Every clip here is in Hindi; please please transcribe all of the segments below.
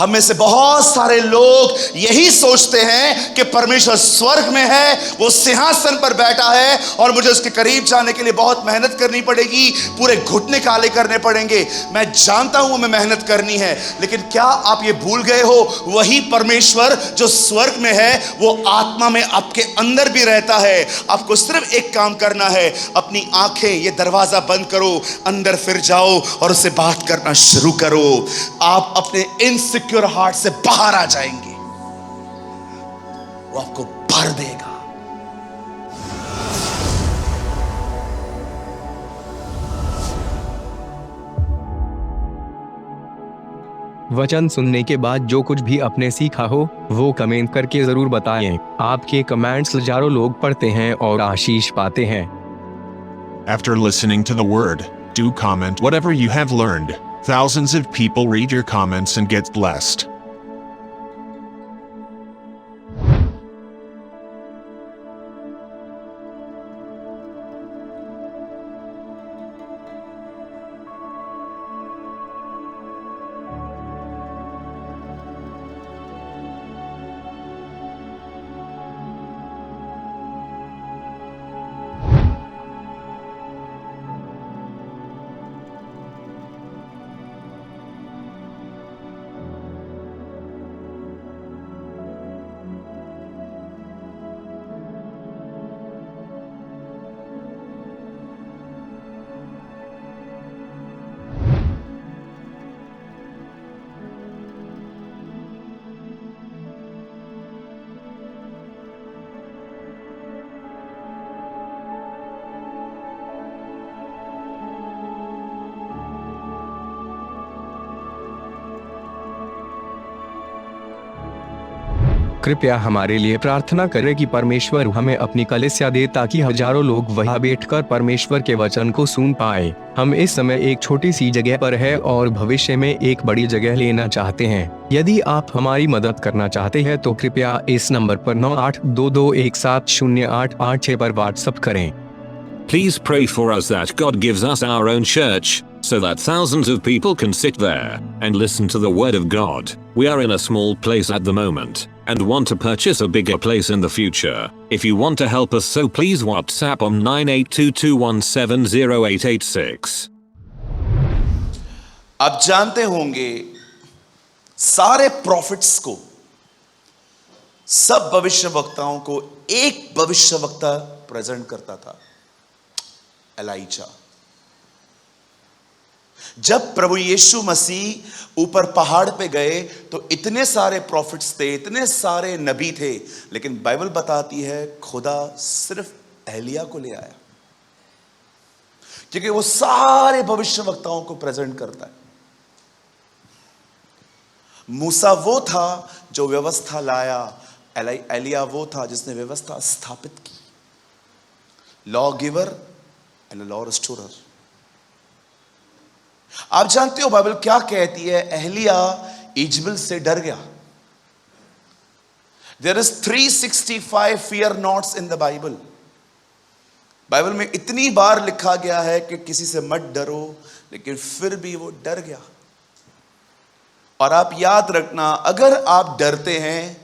हम में से बहुत सारे लोग यही सोचते हैं कि परमेश्वर स्वर्ग में है, वो सिंहासन पर बैठा है और मुझे उसके करीब जाने के लिए बहुत मेहनत करनी पड़ेगी, पूरे घुटने काले करने पड़ेंगे। मैं जानता हूं हमें मेहनत करनी है, लेकिन क्या आप ये भूल गए हो, वही परमेश्वर जो स्वर्ग में है वो आत्मा में आपके अंदर भी रहता है। आपको सिर्फ एक काम करना है, अपनी आंखें, ये दरवाजा बंद करो, अंदर फिर जाओ और उससे बात करना शुरू करो। आप अपने इनसिक्योर हार्ट से बाहर आ जाएंगे, वो आपको भर देगा। वचन सुनने के बाद जो कुछ भी आपने सीखा हो वो कमेंट करके जरूर बताएं। आपके कमेंट्स हजारों लोग पढ़ते हैं और आशीष पाते हैं। After listening to the word, do comment whatever you have learned. Thousands of people read your comments and get blessed. कृपया हमारे लिए प्रार्थना करें कि परमेश्वर हमें अपनी कलीसिया दे ताकि हजारों लोग वहां बैठकर परमेश्वर के वचन को सुन पाए। हम इस समय एक छोटी सी जगह पर है और भविष्य में एक बड़ी जगह लेना चाहते हैं। यदि आप हमारी मदद करना चाहते हैं तो कृपया इस नंबर पर 9822170886 पर व्हाट्सएप करें। Please pray for us that God gives us our own church, so that thousands of people can sit there and listen to the word of God. We are in a small place at the moment and want to purchase a bigger place in the future. If you want to help us, so please WhatsApp on 9822170886. आप जानते होंगे सारे प्रॉफिट्स को, सब भविष्यवक्ताओं को एक भविष्यवक्ता प्रेजेंट करता था, एलाइजा। जब प्रभु यीशु मसीह ऊपर पहाड़ पे गए तो इतने सारे प्रॉफिट्स थे, इतने सारे नबी थे, लेकिन बाइबल बताती है खुदा सिर्फ एलिया को ले आया, क्योंकि वो सारे भविष्यवक्ताओं को प्रेजेंट करता है। मूसा वो था जो व्यवस्था लाया, एलिया वो था जिसने व्यवस्था स्थापित की। Law giver and law restorer. आप जानते हो बाइबल क्या कहती है? एलिया इजबेल से डर गया। There is 365 fear nots in the Bible. Bible में इतनी बार लिखा गया है कि किसी से मत डरो, लेकिन फिर भी वो डर गया। और आप याद रखना, अगर आप डरते हैं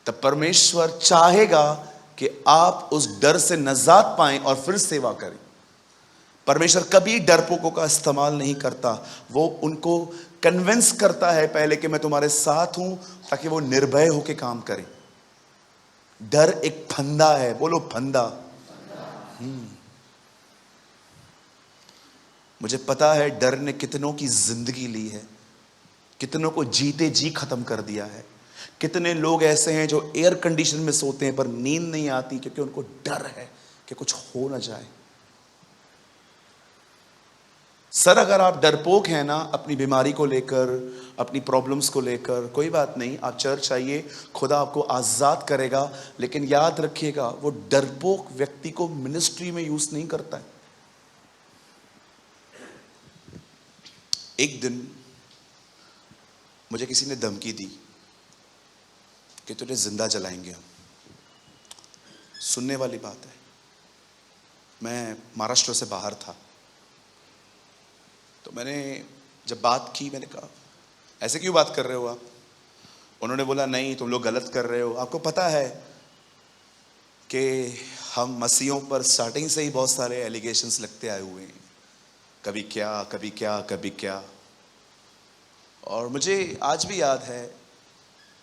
तो परमेश्वर चाहेगा कि आप उस डर से निजात पाएं और फिर सेवा करें। परमेश्वर कभी डरपोकों का इस्तेमाल नहीं करता, वो उनको कन्विंस करता है पहले कि मैं तुम्हारे साथ हूं, ताकि वो निर्भय होकर काम करें। डर एक फंदा है, बोलो फंदा। मुझे पता है डर ने कितनों की जिंदगी ली है, कितनों को जीते जी खत्म कर दिया है। कितने लोग ऐसे हैं जो एयर कंडीशन में सोते हैं पर नींद नहीं आती, क्योंकि उनको डर है कि कुछ हो ना जाए। सर, अगर आप डरपोक हैं ना अपनी बीमारी को लेकर, अपनी प्रॉब्लम्स को लेकर, कोई बात नहीं, आप चर्च आइए, खुदा आपको आजाद करेगा। लेकिन याद रखिएगा, वो डरपोक व्यक्ति को मिनिस्ट्री में यूज नहीं करता है। एक दिन मुझे किसी ने धमकी दी कि तुझे जिंदा जलाएंगे हम। सुनने वाली बात है। मैं महाराष्ट्र से बाहर था, तो मैंने जब बात की, मैंने कहा ऐसे क्यों बात कर रहे हो आप? उन्होंने बोला नहीं, तुम लोग गलत कर रहे हो। आपको पता है कि हम मसीहों पर स्टार्टिंग से ही बहुत सारे एलिगेशंस लगते आए हुए हैं, कभी क्या कभी क्या कभी क्या। और मुझे आज भी याद है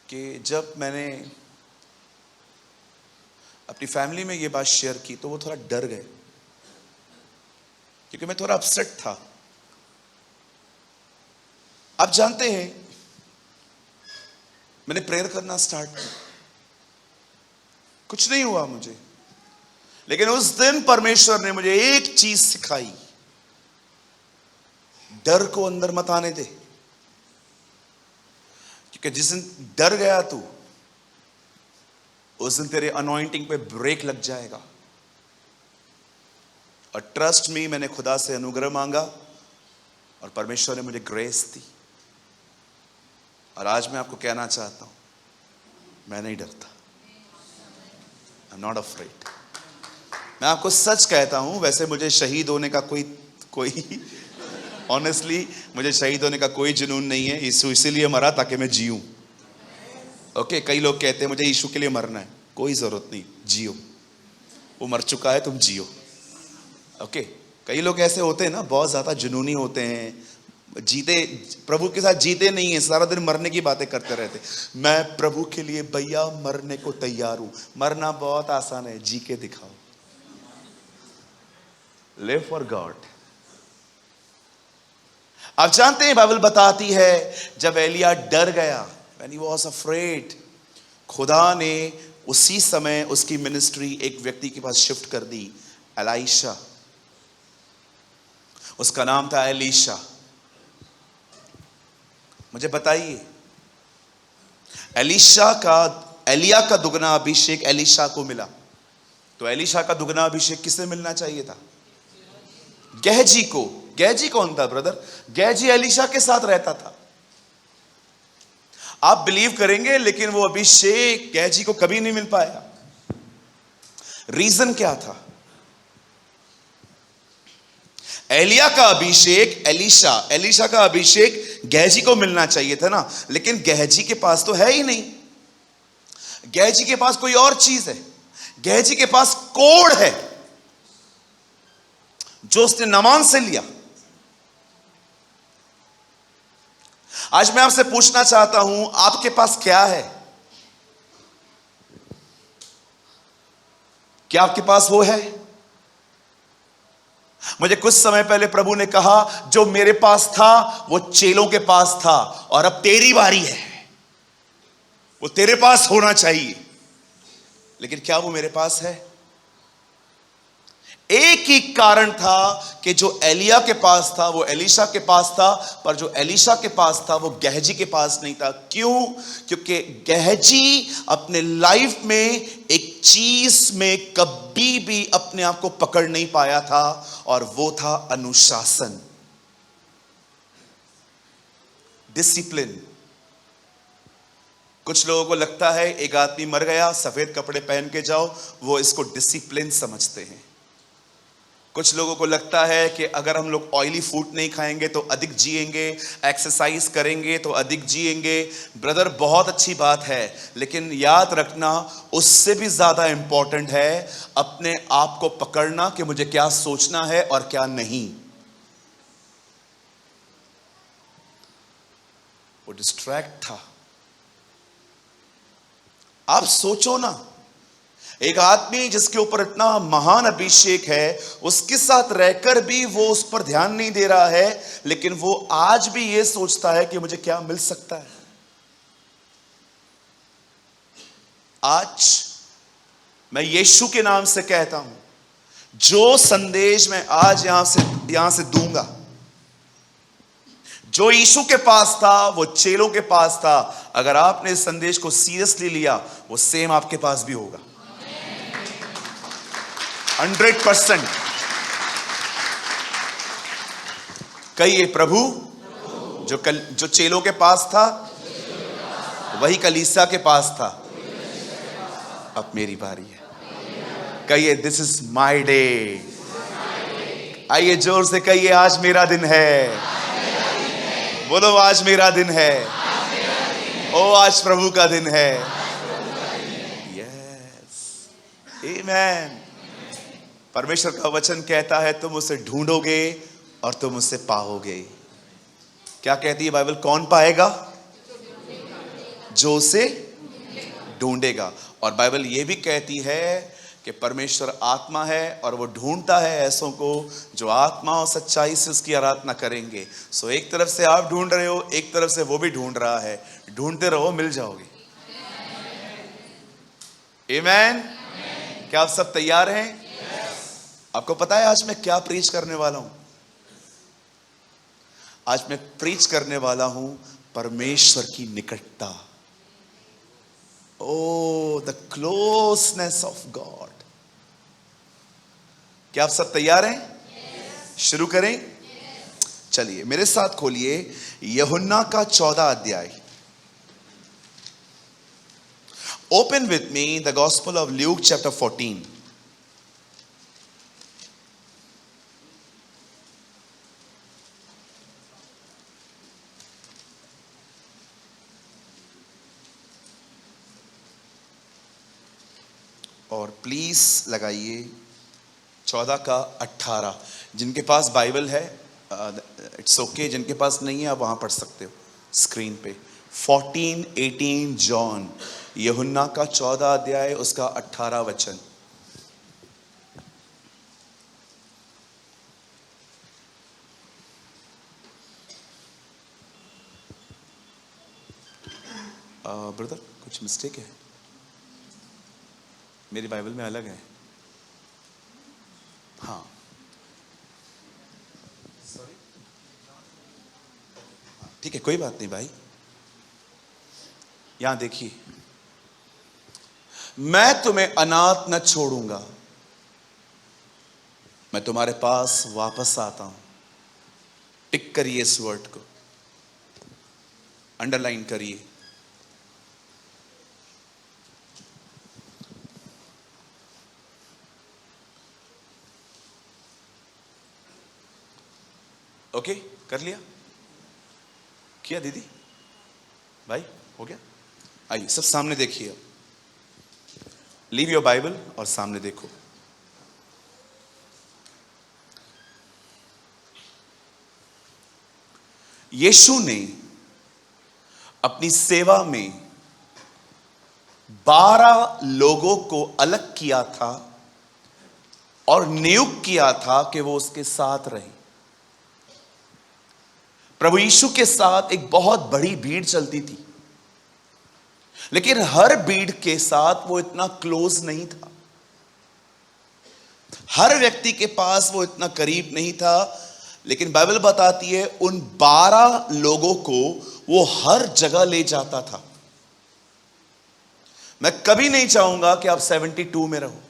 कि जब मैंने अपनी फैमिली में ये बात शेयर की तो वो थोड़ा डर गए, क्योंकि मैं थोड़ा अपसेट था। आप जानते हैं, मैंने प्रेयर करना स्टार्ट किया, कुछ नहीं हुआ मुझे, लेकिन उस दिन परमेश्वर ने मुझे एक चीज सिखाई, डर को अंदर मत आने दे, क्योंकि जिस दिन डर गया तू, उस दिन तेरे अनॉइंटिंग पे ब्रेक लग जाएगा। और ट्रस्ट मी, मैंने खुदा से अनुग्रह मांगा और परमेश्वर ने मुझे ग्रेस दी। और आज मैं आपको कहना चाहता हूं, मैं नहीं डरता, आई एम नॉट अफ्रेड। मैं आपको सच कहता हूं, वैसे मुझे शहीद होने का कोई ऑनेस्टली मुझे शहीद होने का कोई जुनून नहीं है। यीशु इसीलिए मरा ताकि मैं जीऊं। ओके, कई लोग कहते हैं मुझे यीशु के लिए मरना है, कोई जरूरत नहीं, जियो, वो मर चुका है, तुम जियो। ओके, कई लोग ऐसे होते हैं ना, बहुत ज्यादा जुनूनी होते हैं, जीते प्रभु के साथ जीते नहीं है, सारा दिन मरने की बातें करते रहते। मैं प्रभु के लिए भैया मरने को तैयार हूं। मरना बहुत आसान है, जी के दिखाओ, लिव फॉर गॉड। आप जानते हैं, बाइबल बताती है जब एलिया डर गया, when he was afraid, खुदा ने उसी समय उसकी मिनिस्ट्री एक व्यक्ति के पास शिफ्ट कर दी, एलाइशा। उसका नाम था एलीशा। मुझे बताइए, एलिया का दुगना अभिषेक एलीशा को मिला, तो एलीशा का दुगना अभिषेक किसे मिलना चाहिए था? गेहजी को। गेहजी कौन था ब्रदर? गेहजी एलीशा के साथ रहता था। आप बिलीव करेंगे, लेकिन वो अभिषेक गेहजी को कभी नहीं मिल पाया। रीजन क्या था? एलिया का अभिषेक एलीशा का अभिषेक गेहजी को मिलना चाहिए था ना, लेकिन गेहजी के पास तो है ही नहीं। गेहजी के पास कोई और चीज है, गेहजी के पास कोड है जो उसने नामान से लिया। आज मैं आपसे पूछना चाहता हूं, आपके पास क्या है? क्या आपके पास वो है? मुझे कुछ समय पहले प्रभु ने कहा, जो मेरे पास था वो चेलों के पास था, और अब तेरी बारी है, वो तेरे पास होना चाहिए। लेकिन क्या वो मेरे पास है? एक ही कारण था कि जो एलिया के पास था वो एलीशा के पास था, पर जो एलीशा के पास था वो गेहजी के पास नहीं था। क्यों? क्योंकि गेहजी अपने लाइफ में एक चीज में कभी भी अपने आप को पकड़ नहीं पाया था, और वो था अनुशासन, डिसिप्लिन। कुछ लोगों को लगता है एक आदमी मर गया, सफेद कपड़े पहन के जाओ, वो इसको डिसिप्लिन समझते हैं। कुछ लोगों को लगता है कि अगर हम लोग ऑयली फूड नहीं खाएंगे तो अधिक जिएंगे, एक्सरसाइज करेंगे तो अधिक जिएंगे। ब्रदर, बहुत अच्छी बात है, लेकिन याद रखना, उससे भी ज्यादा इंपॉर्टेंट है अपने आप को पकड़ना कि मुझे क्या सोचना है और क्या नहीं। वो डिस्ट्रैक्ट था। आप सोचो ना, एक आदमी जिसके ऊपर इतना महान अभिषेक है, उसके साथ रहकर भी वो उस पर ध्यान नहीं दे रहा है, लेकिन वो आज भी ये सोचता है कि मुझे क्या मिल सकता है। आज मैं यीशु के नाम से कहता हूं, जो संदेश मैं आज यहां से दूंगा, जो यीशु के पास था वो चेलों के पास था। अगर आपने इस संदेश को सीरियसली लिया, वो सेम आपके पास भी होगा, 100%। कहिए, प्रभु जो चेलों के पास था वही कलीसिया के पास था, अब मेरी बारी है। कहिए, दिस इज माय डे। आइए जोर से कहिए, आज मेरा दिन है। बोलो, आज मेरा दिन है। ओ आज प्रभु का दिन है। यस, आमेन। परमेश्वर का वचन कहता है तुम उसे ढूंढोगे और तुम उसे पाओगे। क्या कहती है बाइबल? कौन पाएगा? जो उसे ढूंढेगा। और बाइबल ये भी कहती है कि परमेश्वर आत्मा है और वो ढूंढता है ऐसों को जो आत्मा और सच्चाई से उसकी आराधना करेंगे। सो एक तरफ से आप ढूंढ रहे हो, एक तरफ से वो भी ढूंढ रहा है। ढूंढते रहो, मिल जाओगे। आमेन। क्या आप सब तैयार हैं? आपको पता है आज मैं क्या प्रीच करने वाला हूं? आज मैं प्रीच करने वाला हूं परमेश्वर की निकटता। Oh, the closeness of God. क्या आप सब तैयार हैं? शुरू करें? चलिए मेरे साथ खोलिए यूहन्ना का 14 अध्याय। Open with me the Gospel of Luke chapter 14. और प्लीज लगाइए 14 का 18। जिनके पास बाइबल है इट्स ओके, जिनके पास नहीं है आप वहां पढ़ सकते हो स्क्रीन पे। 14-18 जॉन, यूहन्ना का 14 अध्याय उसका 18 वचन। ब्रदर कुछ मिस्टेक है, मेरी बाइबल में अलग है। हाँ सॉरी, ठीक है कोई बात नहीं भाई। यहां देखिए, मैं तुम्हें अनाथ न छोड़ूंगा, मैं तुम्हारे पास वापस आता हूं। टिक करिए इस वर्ड को, अंडरलाइन करिए। ओके कर लिया? किया दीदी भाई? हो गया? आइए सब सामने देखिए। लीव योर बाइबल और सामने देखो। यीशु ने अपनी सेवा में 12 लोगों को अलग किया था और नियुक्त किया था कि वो उसके साथ रहे। प्रभु यीशु के साथ एक बहुत बड़ी भीड़ चलती थी, लेकिन हर भीड़ के साथ वो इतना क्लोज नहीं था। हर व्यक्ति के पास वो इतना करीब नहीं था। लेकिन बाइबल बताती है उन 12 लोगों को वो हर जगह ले जाता था। मैं कभी नहीं चाहूंगा कि आप 72 में रहो।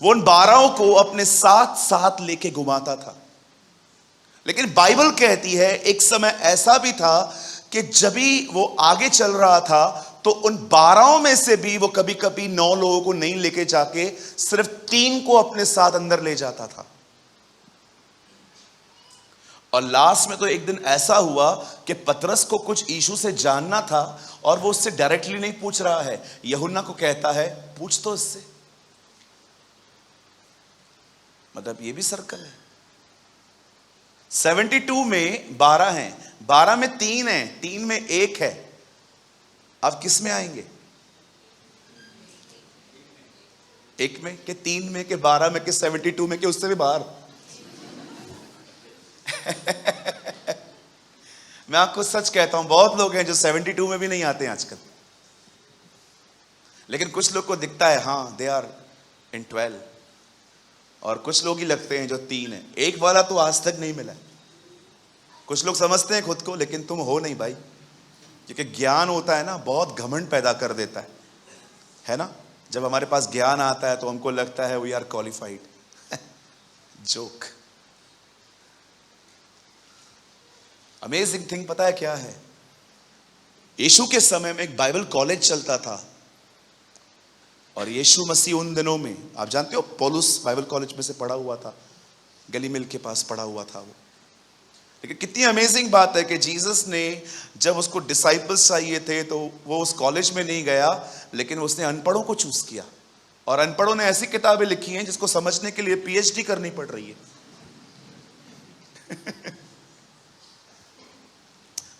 वो उन 12 को अपने साथ साथ लेके घुमाता था। लेकिन बाइबल कहती है एक समय ऐसा भी था कि जब भी वो आगे चल रहा था तो उन 12 में से भी वो कभी कभी 9 लोगों को नहीं लेके जाके सिर्फ 3 को अपने साथ अंदर ले जाता था। और लास्ट में तो एक दिन ऐसा हुआ कि पतरस को कुछ यीशु से जानना था और वो उससे डायरेक्टली नहीं पूछ रहा है, यूहन्ना को कहता है पूछ तो इससे। मतलब ये भी सर्कल है। 72 में 12 हैं, 12 में 3 हैं, 3 में 1 है। अब किस में आएंगे? 1 में के 3 में के 12 में के 72 में के उससे भी बाहर। मैं आपको सच कहता हूं, बहुत लोग हैं जो 72 में भी नहीं आते हैं आजकल। लेकिन कुछ लोग को दिखता है हाँ दे आर इन 12, और कुछ लोग ही लगते हैं जो 3 है। 1 वाला तो आज तक नहीं मिला। कुछ लोग समझते हैं खुद को, लेकिन तुम हो नहीं भाई। क्योंकि ज्ञान होता है ना, बहुत घमंड पैदा कर देता है ना। जब हमारे पास ज्ञान आता है तो हमको लगता है we are qualified. Joke. Amazing thing पता है क्या है? यीशु के समय में एक बाइबल कॉलेज चलता था, और यीशु मसीह उन दिनों में, आप जानते हो पौलुस बाइबल कॉलेज में से पढ़ा हुआ था, गलीमिल के पास पढ़ा हुआ था वो। लेकिन कितनी अमेजिंग बात है कि जीसस ने जब उसको डिसाइपल्स चाहिए थे तो वो उस कॉलेज में नहीं गया, लेकिन उसने अनपढ़ों को चूज किया। और अनपढ़ों ने ऐसी किताबें लिखी हैं जिसको समझने के लिए पीएचडी करनी पड़ रही है।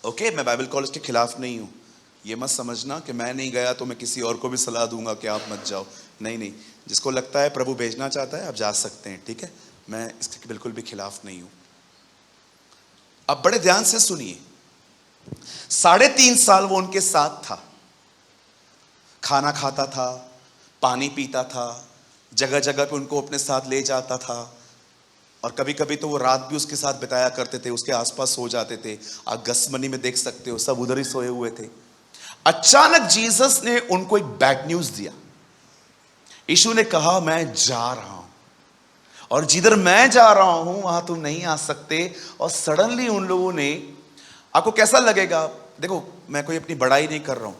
ओके, मैं बाइबल कॉलेज के खिलाफ नहीं हूं। ये मत समझना कि मैं नहीं गया तो मैं किसी और को भी सलाह दूंगा कि आप मत जाओ। नहीं नहीं, जिसको लगता है प्रभु भेजना चाहता है आप जा सकते हैं, ठीक है। मैं इसके बिल्कुल भी खिलाफ नहीं हूं। अब बड़े ध्यान से सुनिए। 3.5 साल वो उनके साथ था, खाना खाता था, पानी पीता था, जगह जगह पे उनको अपने साथ ले जाता था, और कभी कभी तो वो रात भी उसके साथ बिताया करते थे, उसके आसपास सो जाते थे। आप गसमनी में देख सकते हो, सब उधर ही सोए हुए थे। अचानक जीसस ने उनको एक बैड न्यूज दिया। यीशु ने कहा मैं जा रहा हूं, और जिधर मैं जा रहा हूं वहां तुम नहीं आ सकते। और सडनली उन लोगों ने, आपको कैसा लगेगा, देखो मैं कोई अपनी बड़ाई नहीं कर रहा हूं,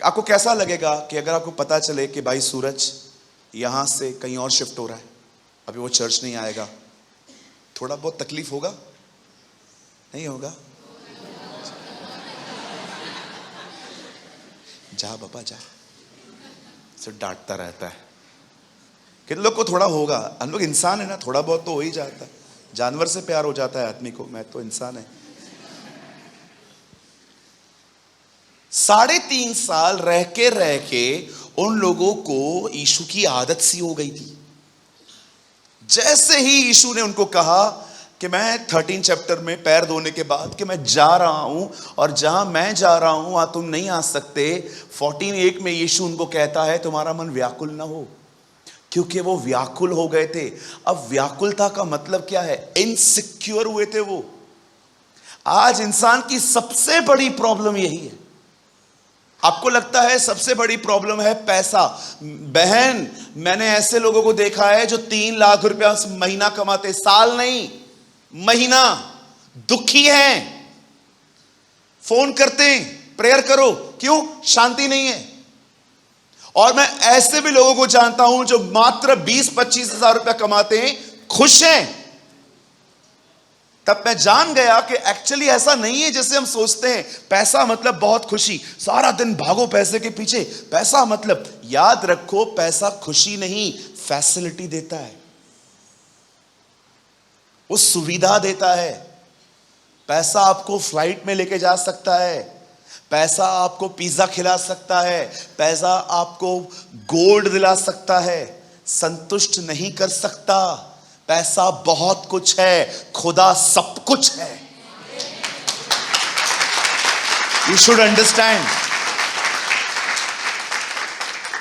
आपको कैसा लगेगा कि अगर आपको पता चले कि भाई सूरज यहां से कहीं और शिफ्ट हो रहा है, अभी वो चर्च नहीं आएगा, थोड़ा बहुत तकलीफ होगा? नहीं होगा? जा बाबा जा, सिर्फ डांटता रहता है। कितने लोग को थोड़ा होगा, हम लोग इंसान है ना, थोड़ा बहुत तो हो ही जाता है। जानवर से प्यार हो जाता है आदमी को, मैं तो इंसान है। 3.5 साल रह के उन लोगों को यीशु की आदत सी हो गई थी। जैसे ही यीशु ने उनको कहा कि मैं 13 चैप्टर में पैर धोने के बाद कि मैं जा रहा हूं, और जहां मैं जा रहा हूं वहां तुम नहीं आ सकते, 14:1 में यीशु उनको कहता है तुम्हारा मन व्याकुल ना हो, क्योंकि वो व्याकुल हो गए थे। अब व्याकुलता का मतलब क्या है? इनसिक्योर हुए थे वो। आज इंसान की सबसे बड़ी प्रॉब्लम यही है। आपको लगता है सबसे बड़ी प्रॉब्लम है पैसा? बहन, मैंने ऐसे लोगों को देखा है जो 3 लाख रुपया महीना कमाते, साल नहीं महीना, दुखी हैं, फोन करते हैं प्रेयर करो, क्यों? शांति नहीं है। और मैं ऐसे भी लोगों को जानता हूं जो मात्र 20-25 हजार रुपया कमाते हैं, खुश हैं। तब मैं जान गया कि एक्चुअली ऐसा नहीं है जैसे हम सोचते हैं। पैसा मतलब बहुत खुशी, सारा दिन भागो पैसे के पीछे। पैसा मतलब, याद रखो, पैसा खुशी नहीं, फैसिलिटी देता है, वो सुविधा देता है। पैसा आपको फ्लाइट में लेके जा सकता है, पैसा आपको पिज्जा खिला सकता है, पैसा आपको गोल्ड दिला सकता है, संतुष्ट नहीं कर सकता। पैसा बहुत कुछ है, खुदा सब कुछ है। You should understand.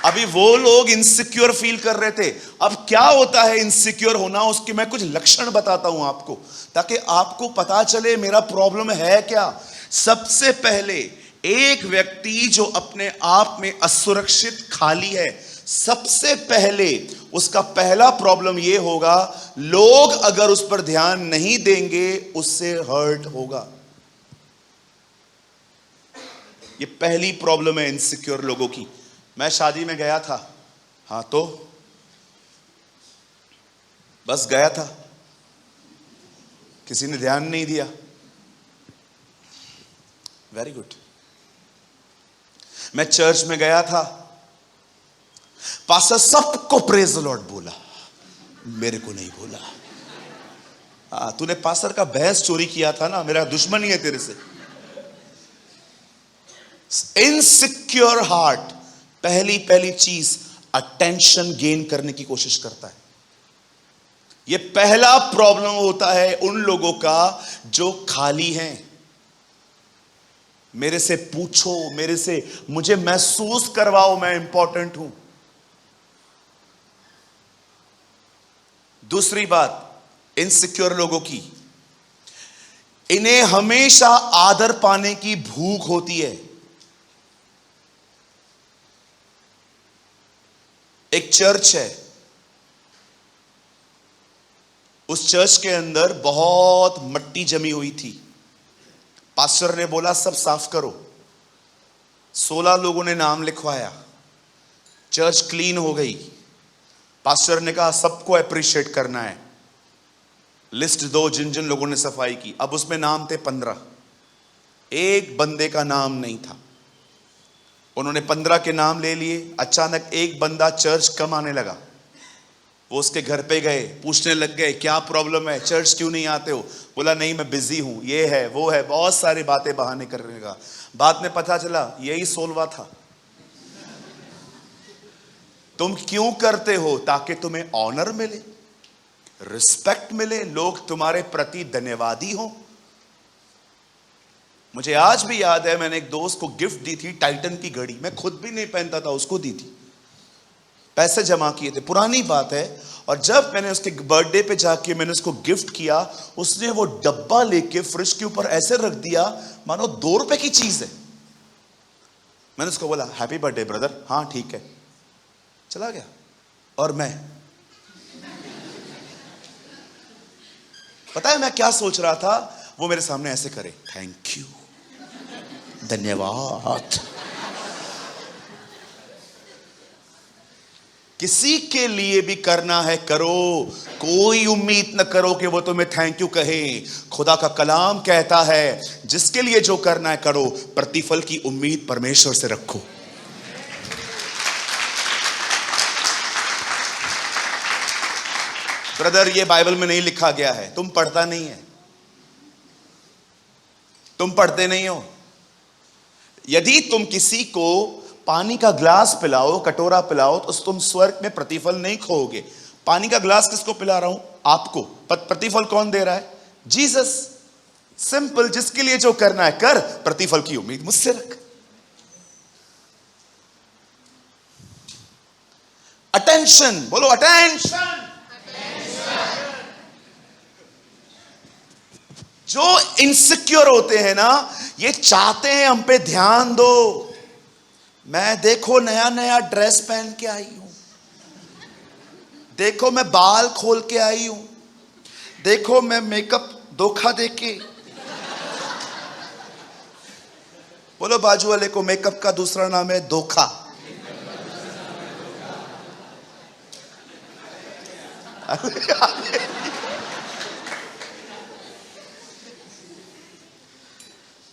अभी वो लोग इनसिक्योर फील कर रहे थे। अब क्या होता है इनसिक्योर होना, उसके मैं कुछ लक्षण बताता हूं आपको, ताकि आपको पता चले मेरा प्रॉब्लम है क्या। सबसे पहले, एक व्यक्ति जो अपने आप में असुरक्षित, खाली है, सबसे पहले उसका पहला प्रॉब्लम यह होगा, लोग अगर उस पर ध्यान नहीं देंगे उससे हर्ट होगा। यह पहली प्रॉब्लम है इनसिक्योर लोगों की। मैं शादी में गया था, हां तो बस गया था, किसी ने ध्यान नहीं दिया। Very good. मैं चर्च में गया था, पास्टर सबको प्रेज द लॉर्ड बोला, मेरे को नहीं बोला। तूने पास्टर का बहस चोरी किया था ना, मेरा दुश्मन ही है तेरे से। इनसिक्योर हार्ट पहली चीज अटेंशन गेन करने की कोशिश करता है। यह पहला प्रॉब्लम होता है उन लोगों का जो खाली हैं। मेरे से पूछो, मेरे से, मुझे महसूस करवाओ मैं इंपॉर्टेंट हूं। दूसरी बात इनसिक्योर लोगों की, इन्हें हमेशा आदर पाने की भूख होती है। एक चर्च है, उस चर्च के अंदर बहुत मट्टी जमी हुई थी। पास्टर ने बोला सब साफ करो। 16 लोगों ने नाम लिखवाया, चर्च क्लीन हो गई। पास्टर ने कहा सबको अप्रिशिएट करना है। लिस्ट दो जिन जिन लोगों ने सफाई की। अब उसमें नाम थे 15, एक बंदे का नाम नहीं था। उन्होंने 15 के नाम ले लिए। अचानक एक बंदा चर्च कम आने लगा। वो उसके घर पे गए, पूछने लग गए क्या प्रॉब्लम है, चर्च क्यों नहीं आते हो? बोला नहीं मैं बिजी हूं, ये है वो है, बहुत सारी बातें बहाने करने लगा। बाद में पता चला यही 16वां था। तुम क्यों करते हो? ताकि तुम्हें ऑनर मिले, रिस्पेक्ट मिले, लोग तुम्हारे प्रति धन्यवादी हो। मुझे आज भी याद है, मैंने एक दोस्त को गिफ्ट दी थी टाइटन की घड़ी। मैं खुद भी नहीं पहनता था, उसको दी थी, पैसे जमा किए थे, पुरानी बात है। और जब मैंने उसके बर्थडे पे जाके मैंने उसको गिफ्ट किया, उसने वो डब्बा लेके फ्रिज के ऊपर ऐसे रख दिया मानो 2 रुपए की चीज है। मैंने उसको बोला हैप्पी बर्थडे ब्रदर। हाँ ठीक है, चला गया। और मैं पता है मैं क्या सोच रहा था? वो मेरे सामने ऐसे करे, थैंक यू, धन्यवाद। किसी के लिए भी करना है करो, कोई उम्मीद न करो कि वो तुम्हें थैंक यू कहे। खुदा का कलाम कहता है जिसके लिए जो करना है करो, प्रतिफल की उम्मीद परमेश्वर से रखो। ब्रदर ये बाइबल में नहीं लिखा गया है, तुम पढ़ता नहीं है, तुम पढ़ते नहीं हो। यदि तुम किसी को पानी का ग्लास पिलाओ, कटोरा पिलाओ, तो तुम स्वर्ग में प्रतिफल नहीं खोओगे। पानी का ग्लास किसको पिला रहा हूं? आपको। प्रतिफल कौन दे रहा है? जीसस। सिंपल, जिसके लिए जो करना है कर, प्रतिफल की उम्मीद मुझसे रख। अटेंशन बोलो, अटेंशन। जो इनसिक्योर होते हैं ना, ये चाहते हैं हम पे ध्यान दो। मैं देखो नया नया ड्रेस पहन के आई हूं, देखो मैं बाल खोल के आई हूं, देखो मैं मेकअप धोखा देके। बोलो बाजू वाले को, मेकअप का दूसरा नाम है धोखा।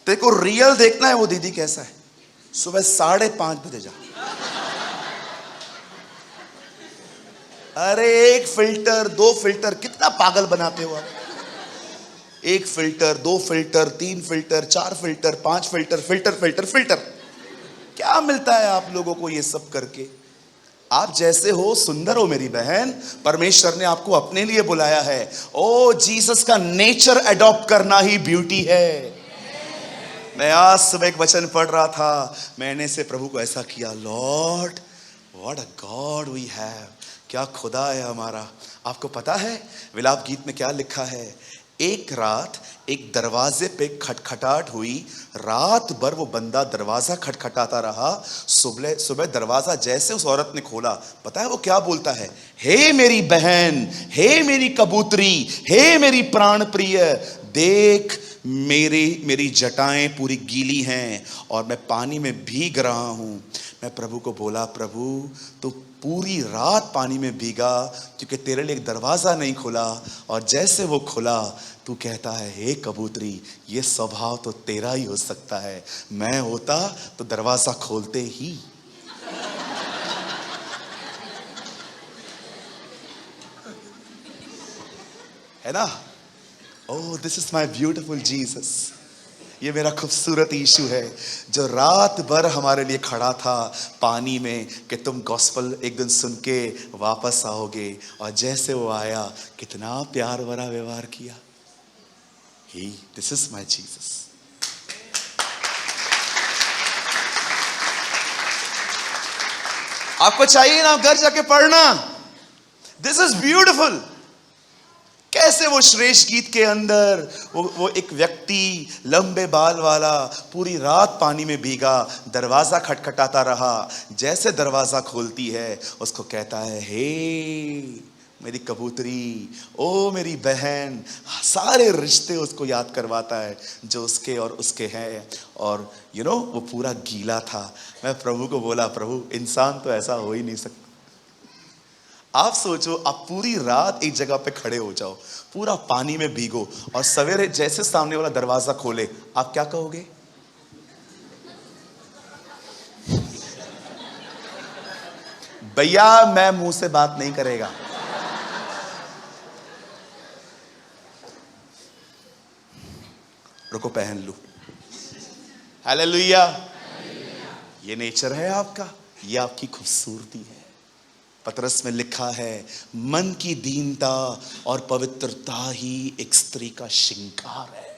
देखो रियल देखना है वो दीदी कैसा है, सुबह 5:30 बजे जा। अरे 1 फिल्टर 2 फिल्टर, कितना पागल बनाते हो आप। 1 filter 2 filter 3 filter 4 filter 5 filter, filter filter filter. क्या मिलता है आप लोगों को ये सब करके? आप जैसे हो सुंदर हो मेरी बहन, परमेश्वर ने आपको अपने लिए बुलाया है। ओ जीसस का नेचर अडॉप्ट करना ही ब्यूटी है। मैं आज सुबह एक वचन पढ़ रहा था, मैंने से प्रभु को ऐसा किया, lord what a God we have. क्या खुदा है हमारा। आपको पता है विलाप गीत में क्या लिखा है? एक रात एक दरवाजे पे खटखटाहट हुई, रात भर वो बंदा दरवाजा खटखटाता रहा। सुबह सुबह दरवाजा जैसे उस औरत ने खोला, पता है वो क्या बोलता है? हे मेरी बहन, हे मेरी कबूतरी, हे मेरी प्राण प्रिय, देख मेरी जटाएं पूरी गीली हैं और मैं पानी में भीग रहा हूं। मैं प्रभु को बोला, प्रभु तू पूरी रात पानी में भीगा क्योंकि तेरे लिए एक दरवाजा नहीं खुला, और जैसे वो खुला तू कहता है हे कबूतरी, ये स्वभाव तो तेरा ही हो सकता है, मैं होता तो दरवाजा खोलते ही। है ना? Oh this is my beautiful Jesus. ये मेरा खूबसूरत यीशु है जो रात भर हमारे लिए खड़ा था पानी में कि तुम गॉस्पल एक दिन सुन के वापस आओगे, और जैसे वो आया कितना प्यार भरा व्यवहार किया। ही दिस इज माई जीसस। आपको चाहिए ना घर जाके पढ़ना, दिस इज ब्यूटिफुल। कैसे वो श्रेष्ठ गीत के अंदर वो एक व्यक्ति लंबे बाल वाला पूरी रात पानी में भीगा, दरवाजा खटखटाता रहा, जैसे दरवाजा खोलती है उसको कहता है हे मेरी कबूतरी, ओ मेरी बहन। सारे रिश्ते उसको याद करवाता है जो उसके और उसके हैं। और वो पूरा गीला था। मैं प्रभु को बोला, प्रभु इंसान तो ऐसा हो ही नहीं सकता। आप सोचो, आप पूरी रात एक जगह पे खड़े हो जाओ, पूरा पानी में भीगो, और सवेरे जैसे सामने वाला दरवाजा खोले, आप क्या कहोगे? भैया मैं मुंह से बात नहीं करेगा। रुको पहन लूं। हालेलुया। ये नेचर है आपका, ये आपकी खूबसूरती है। पतरस में लिखा है, मन की दीनता और पवित्रता ही एक स्त्री का श्रृंगार है।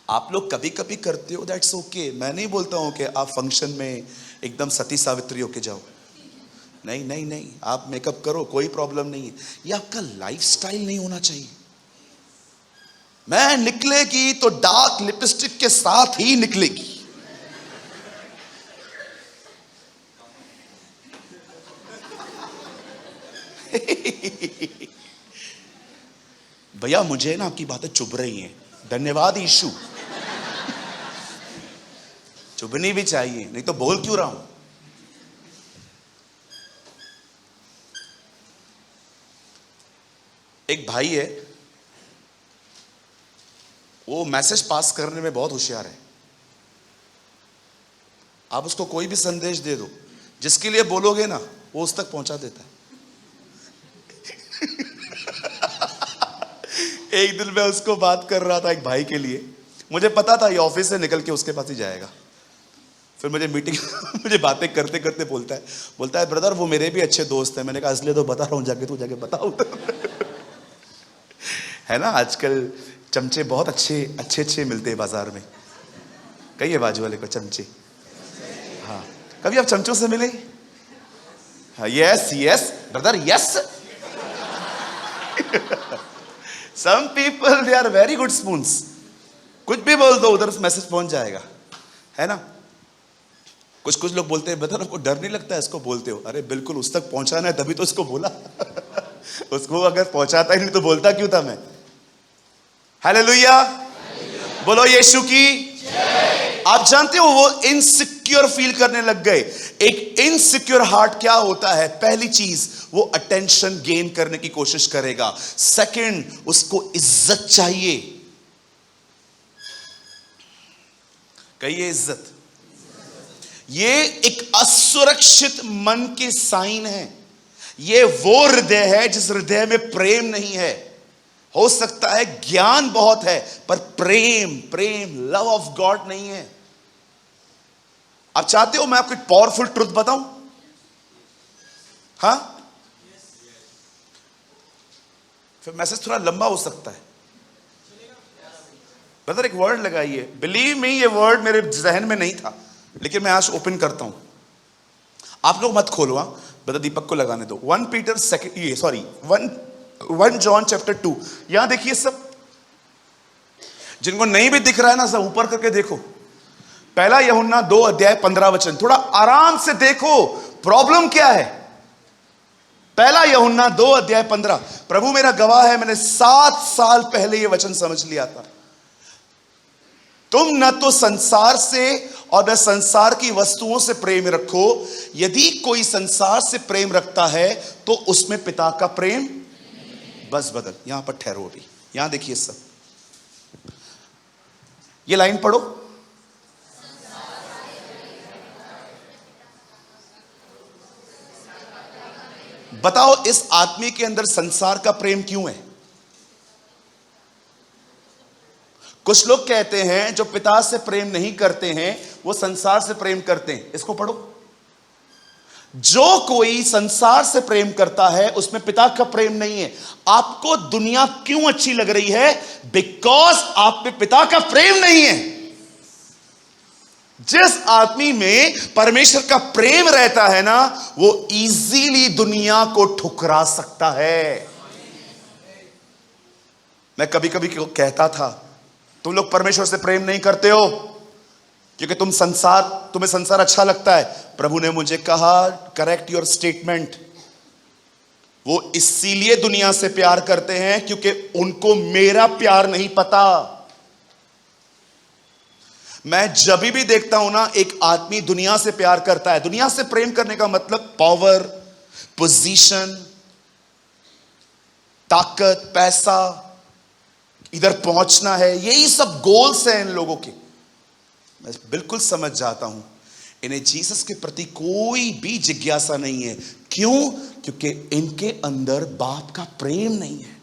आप लोग कभी कभी करते हो, दैट्स ओके। मैं नहीं बोलता हूं कि आप फंक्शन में एकदम सती सावित्री होके जाओ, नहीं नहीं नहीं, आप मेकअप करो, कोई प्रॉब्लम नहीं है। ये आपका लाइफस्टाइल नहीं होना चाहिए। मैं निकलेगी तो डार्क लिपस्टिक के साथ ही निकलेगी। भैया मुझे ना आपकी बातें चुभ रही हैं, धन्यवाद यीशु। चुभनी भी चाहिए, नहीं तो बोल क्यों रहा हूं। एक भाई है, वो मैसेज पास करने में बहुत होशियार है। आप उसको कोई भी संदेश दे दो, जिसके लिए बोलोगे ना, वो उस तक पहुंचा देता है। एक दिन मैं उसको बात कर रहा था एक भाई के लिए, मुझे पता था ये ऑफिस से निकल के उसके पास ही जाएगा। फिर मुझे मीटिंग मुझे बातें करते करते बोलता है ब्रदर वो मेरे भी अच्छे दोस्त हैं। मैंने कहा इसलिए तो बता रहा हूं, जाके तू जाके बताओ। है ना, आजकल चमचे बहुत अच्छे मिलते हैं बाजार में। कहिए बाजू वाले को चमचे। हाँ, कभी आप चमचों से मिले? हाँ, yes brother yes. Some people they are very good spoons. कुछ भी बोल दो उधर मैसेज पहुंच जाएगा, है ना। कुछ लोग बोलते हैं ब्रदर आपको डर नहीं लगता है इसको बोलते हो? अरे बिल्कुल, उस तक पहुंचाना है तभी तो इसको बोला। उसको अगर पहुंचाता ही नहीं तो बोलता क्यों था मैं। हालेलुया, बोलो यीशु की। आप जानते हो वो इनसिक्योर फील करने लग गए। एक इनसिक्योर हार्ट क्या होता है? पहली चीज, वो अटेंशन गेन करने की कोशिश करेगा। सेकंड, उसको इज्जत चाहिए। कहिए इज्जत। ये एक असुरक्षित मन के साइन है। ये वो हृदय है जिस हृदय में प्रेम नहीं है। हो सकता है ज्ञान बहुत है पर प्रेम लव ऑफ गॉड नहीं है। आप चाहते हो मैं आपको एक पावरफुल ट्रुथ बताऊं? हाँ, फिर मैसेज थोड़ा लंबा हो सकता है। ब्रदर एक वर्ड लगाइए। बिलीव मी, ये वर्ड मेरे जहन में नहीं था, लेकिन मैं आज ओपन करता हूं। आप लोग मत खोलो, ब्रदर दीपक को लगाने दो। 1 जॉन चैप्टर 2, यहां देखिए सब। जिनको नहीं भी दिख रहा है ना, सब ऊपर करके देखो। पहला यूहन्ना 2 अध्याय 15 वचन। थोड़ा आराम से देखो प्रॉब्लम क्या है। पहला यूहन्ना 2 अध्याय 15। प्रभु मेरा गवाह है, मैंने 7 साल पहले यह वचन समझ लिया था। तुम न तो संसार से और न संसार की वस्तुओं से प्रेम रखो। यदि कोई संसार से प्रेम रखता है तो उसमें पिता का प्रेम। बस बदल, यहां पर ठहरो अभी। यहां देखिए सब, ये लाइन पढ़ो। बताओ इस आदमी के अंदर संसार का प्रेम क्यों है? कुछ लोग कहते हैं जो पिता से प्रेम नहीं करते हैं वो संसार से प्रेम करते हैं। इसको पढ़ो। जो कोई संसार से प्रेम करता है उसमें पिता का प्रेम नहीं है। आपको दुनिया क्यों अच्छी लग रही है? बिकॉज आप पे पिता का प्रेम नहीं है। जिस आदमी में परमेश्वर का प्रेम रहता है ना, वो इजीली दुनिया को ठुकरा सकता है। मैं कभी कभी कहता था तुम लोग परमेश्वर से प्रेम नहीं करते हो क्योंकि तुम्हें संसार अच्छा लगता है। प्रभु ने मुझे कहा करेक्ट योर स्टेटमेंट। वो इसीलिए दुनिया से प्यार करते हैं क्योंकि उनको मेरा प्यार नहीं पता। मैं जब भी देखता हूं ना एक आदमी दुनिया से प्यार करता है, दुनिया से प्रेम करने का मतलब पावर, पोजीशन, ताकत, पैसा, इधर पहुंचना है, यही सब गोल्स हैं इन लोगों के। मैं बिल्कुल समझ जाता हूं, इन्हें जीसस के प्रति कोई भी जिज्ञासा नहीं है। क्यों? क्योंकि इनके अंदर बाप का प्रेम नहीं है।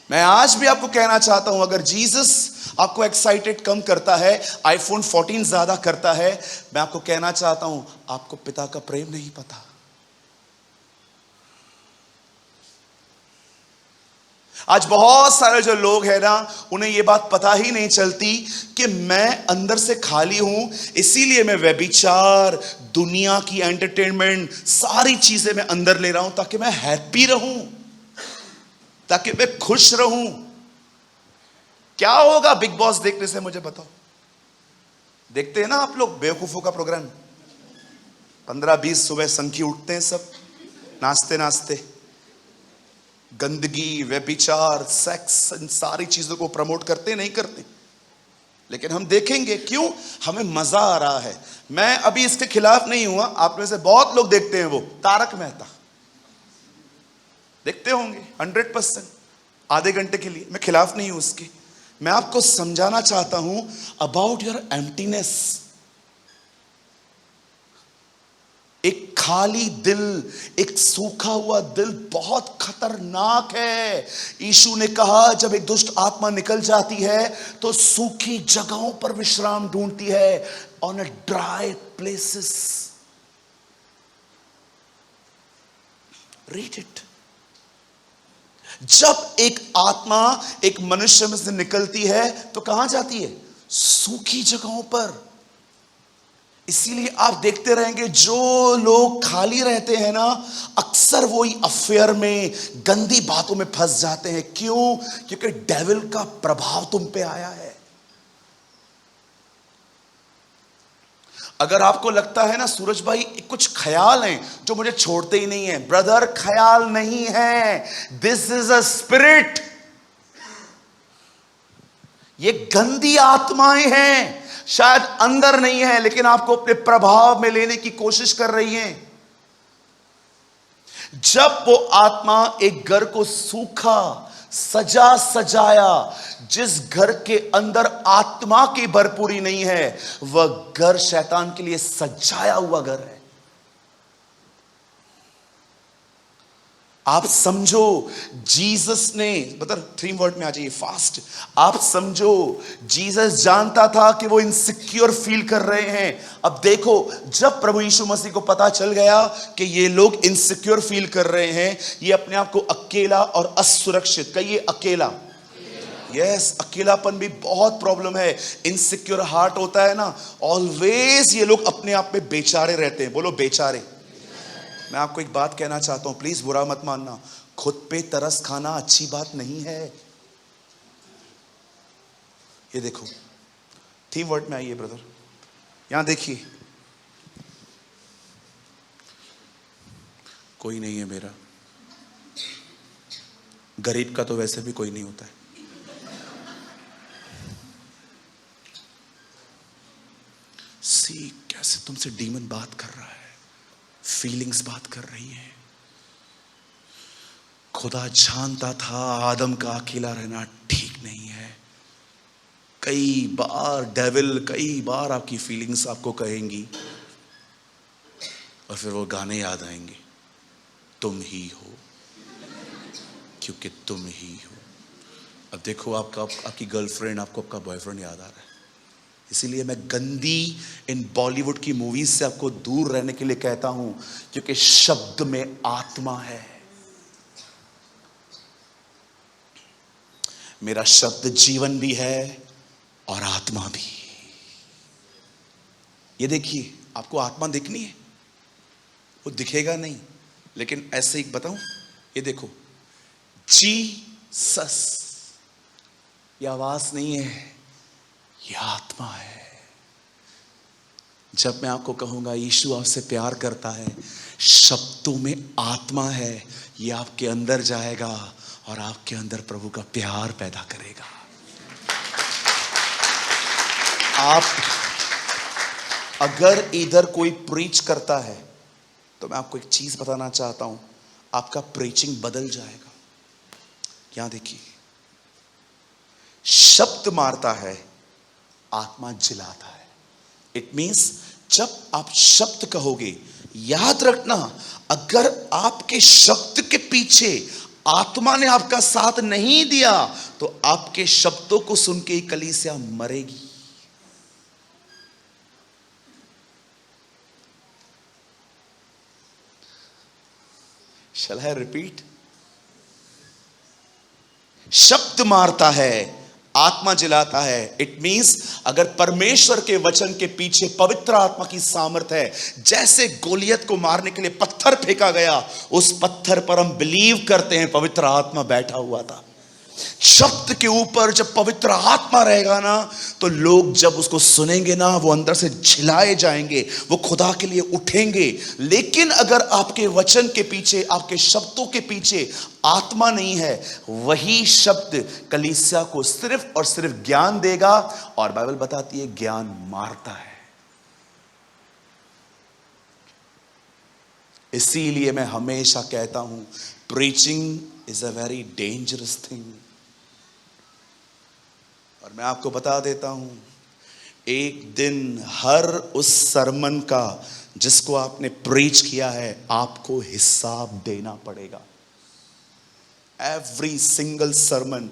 मैं आज भी आपको कहना चाहता हूं, अगर जीसस आपको एक्साइटेड कम करता है, आईफोन 14 ज्यादा करता है, मैं आपको कहना चाहता हूं, आपको पिता का प्रेम नहीं पता। आज बहुत सारे जो लोग हैं ना, उन्हें यह बात पता ही नहीं चलती कि मैं अंदर से खाली हूं, इसीलिए मैं व्यभिचार, दुनिया की एंटरटेनमेंट, सारी चीजें मैं अंदर ले रहा हूं ताकि मैं हैप्पी रहूं, ताकि मैं खुश रहूं। क्या होगा बिग बॉस देखने से, मुझे बताओ। देखते हैं ना आप लोग बेवकूफों का प्रोग्राम, 15-20 सुबह संखी उठते हैं सब नाचते नाचते, गंदगी, व्यभिचार, सेक्स, इन सारी चीजों को प्रमोट करते नहीं करते, लेकिन हम देखेंगे। क्यों? हमें मजा आ रहा है। मैं अभी इसके खिलाफ नहीं हुआ, आप में से बहुत लोग देखते हैं वो तारक मेहता, देखते होंगे 100%, आधे घंटे के लिए। मैं खिलाफ नहीं हूं उसके, मैं आपको समझाना चाहता हूं अबाउट योर एम्प्टीनेस। एक खाली दिल, एक सूखा हुआ दिल बहुत खतरनाक है। यीशु ने कहा, जब एक दुष्ट आत्मा निकल जाती है तो सूखी जगहों पर विश्राम ढूंढती है, on a dry places. Read it. जब एक आत्मा एक मनुष्य में से निकलती है तो कहां जाती है? सूखी जगहों पर। इसीलिए आप देखते रहेंगे जो लोग खाली रहते हैं ना, अक्सर वही अफेयर में, गंदी बातों में फंस जाते हैं। क्यों? क्योंकि डेविल का प्रभाव तुम पे आया है। अगर आपको लगता है ना सूरज भाई कुछ ख्याल हैं जो मुझे छोड़ते ही नहीं है, ब्रदर, ख्याल नहीं है, दिस इज अ स्पिरिट। ये गंदी आत्माएं हैं, शायद अंदर नहीं है लेकिन आपको अपने प्रभाव में लेने की कोशिश कर रही हैं। जब वो आत्मा एक घर को सूखा, सजा सजाया, जिस घर के अंदर आत्मा की भरपूरी नहीं है, वह घर शैतान के लिए सजाया हुआ घर है। आप समझो, जीसस ने, मतलब 3 वर्ड में आ जाइए फास्ट। आप समझो, जीसस जानता था कि वो इनसिक्योर फील कर रहे हैं। अब देखो, जब प्रभु यीशु मसीह को पता चल गया कि ये लोग इनसिक्योर फील कर रहे हैं, ये अपने आप को अकेला और असुरक्षित, कहिए अकेला। यस, अकेलापन भी बहुत प्रॉब्लम है। इनसिक्योर हार्ट होता है ना, ऑलवेज ये लोग अपने आप में बेचारे रहते हैं। बोलो बेचारे। मैं आपको एक बात कहना चाहता हूं, प्लीज बुरा मत मानना, खुद पे तरस खाना अच्छी बात नहीं है। ये देखो, 3 वर्ड में आइए ब्रदर, यहां देखिए। कोई नहीं है मेरा, गरीब का तो वैसे भी कोई नहीं होता है। सी कैसे तुमसे डीमन बात कर रहा है, फीलिंग्स बात कर रही है। खुदा जानता था आदम का अकेला रहना ठीक नहीं है। कई बार डेविल, कई बार आपकी फीलिंग्स आपको कहेंगी और फिर वो गाने याद आएंगे, तुम ही हो, क्योंकि तुम ही हो। अब देखो, आपकी गर्लफ्रेंड, आपको आपका बॉयफ्रेंड याद आ रहा है। इसीलिए मैं गंदी इन बॉलीवुड की मूवीज से आपको दूर रहने के लिए कहता हूं, क्योंकि शब्द में आत्मा है। मेरा शब्द जीवन भी है और आत्मा भी। ये देखिए, आपको आत्मा दिखनी है, वो दिखेगा नहीं, लेकिन ऐसे ही बताऊं, ये देखो, जीसस, ये आवाज नहीं है, ये आत्मा है। जब मैं आपको कहूंगा यीशु आपसे प्यार करता है, शब्दों में आत्मा है, ये आपके अंदर जाएगा और आपके अंदर प्रभु का प्यार पैदा करेगा। अगर इधर कोई प्रीच करता है तो मैं आपको एक चीज बताना चाहता हूं, आपका प्रीचिंग बदल जाएगा। यहां देखिए, शब्द मारता है, आत्मा जिलाता है। इट मींस जब आप शब्द कहोगे, याद रखना, अगर आपके शब्द के पीछे आत्मा ने आपका साथ नहीं दिया तो आपके शब्दों को सुन के ही कलीसिया मरेगी। Shall I repeat? शब्द मारता है, आत्मा जिलाता है। इट मींस अगर परमेश्वर के वचन के पीछे पवित्र आत्मा की सामर्थ है, जैसे गोलियत को मारने के लिए पत्थर फेंका गया, उस पत्थर पर हम बिलीव करते हैं पवित्र आत्मा बैठा हुआ था। शब्द के ऊपर जब पवित्र आत्मा रहेगा ना, तो लोग जब उसको सुनेंगे ना, वो अंदर से झिलाए जाएंगे, वो खुदा के लिए उठेंगे। लेकिन अगर आपके वचन के पीछे, आपके शब्दों के पीछे आत्मा नहीं है, वही शब्द कलीसिया को सिर्फ और सिर्फ ज्ञान देगा, और बाइबल बताती है ज्ञान मारता है। इसीलिए मैं हमेशा कहता हूं, preaching is a very dangerous thing. और मैं आपको बता देता हूं, एक दिन हर उस सरमन का जिसको आपने प्रीच किया है, आपको हिसाब देना पड़ेगा। एवरी सिंगल सरमन,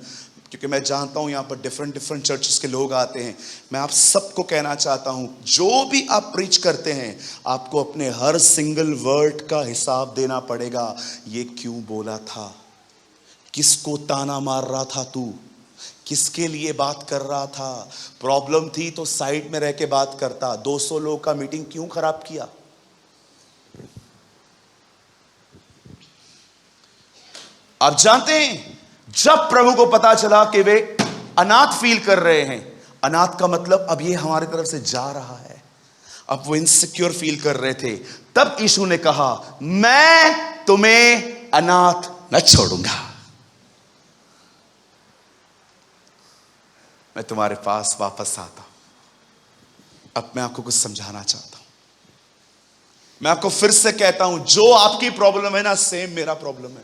क्योंकि मैं जानता हूं यहां पर डिफरेंट चर्चेस के लोग आते हैं। मैं आप सबको कहना चाहता हूं, जो भी आप प्रीच करते हैं, आपको अपने हर सिंगल वर्ड का हिसाब देना पड़ेगा। ये क्यों बोला था, किसको ताना मार रहा था तू, किसके लिए बात कर रहा था, प्रॉब्लम थी तो साइड में रह के बात करता, 200 लोग का मीटिंग क्यों खराब किया। आप जानते हैं, जब प्रभु को पता चला कि वे अनाथ फील कर रहे हैं, अनाथ का मतलब अब ये हमारी तरफ से जा रहा है, अब वो इनसिक्योर फील कर रहे थे, तब यीशु ने कहा, मैं तुम्हें अनाथ न छोड़ूंगा, मैं तुम्हारे पास वापस आता हूं। अब मैं आपको कुछ समझाना चाहता हूं। मैं आपको फिर से कहता हूं, जो आपकी प्रॉब्लम है ना, सेम मेरा प्रॉब्लम है।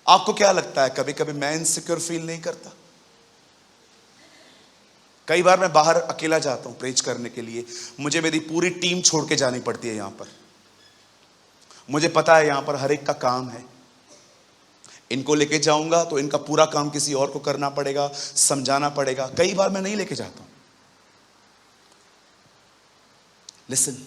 आपको क्या लगता है, कभी कभी मैं इनसिक्योर फील नहीं करता? कई बार मैं बाहर अकेला जाता हूं प्रेच करने के लिए, मुझे मेरी पूरी टीम छोड़ के जानी पड़ती है यहां पर। मुझे पता है यहां पर हर एक का काम है, इनको लेके जाऊंगा तो इनका पूरा काम किसी और को करना पड़ेगा, समझाना पड़ेगा। कई बार मैं नहीं लेके जाता हूं। लिसन,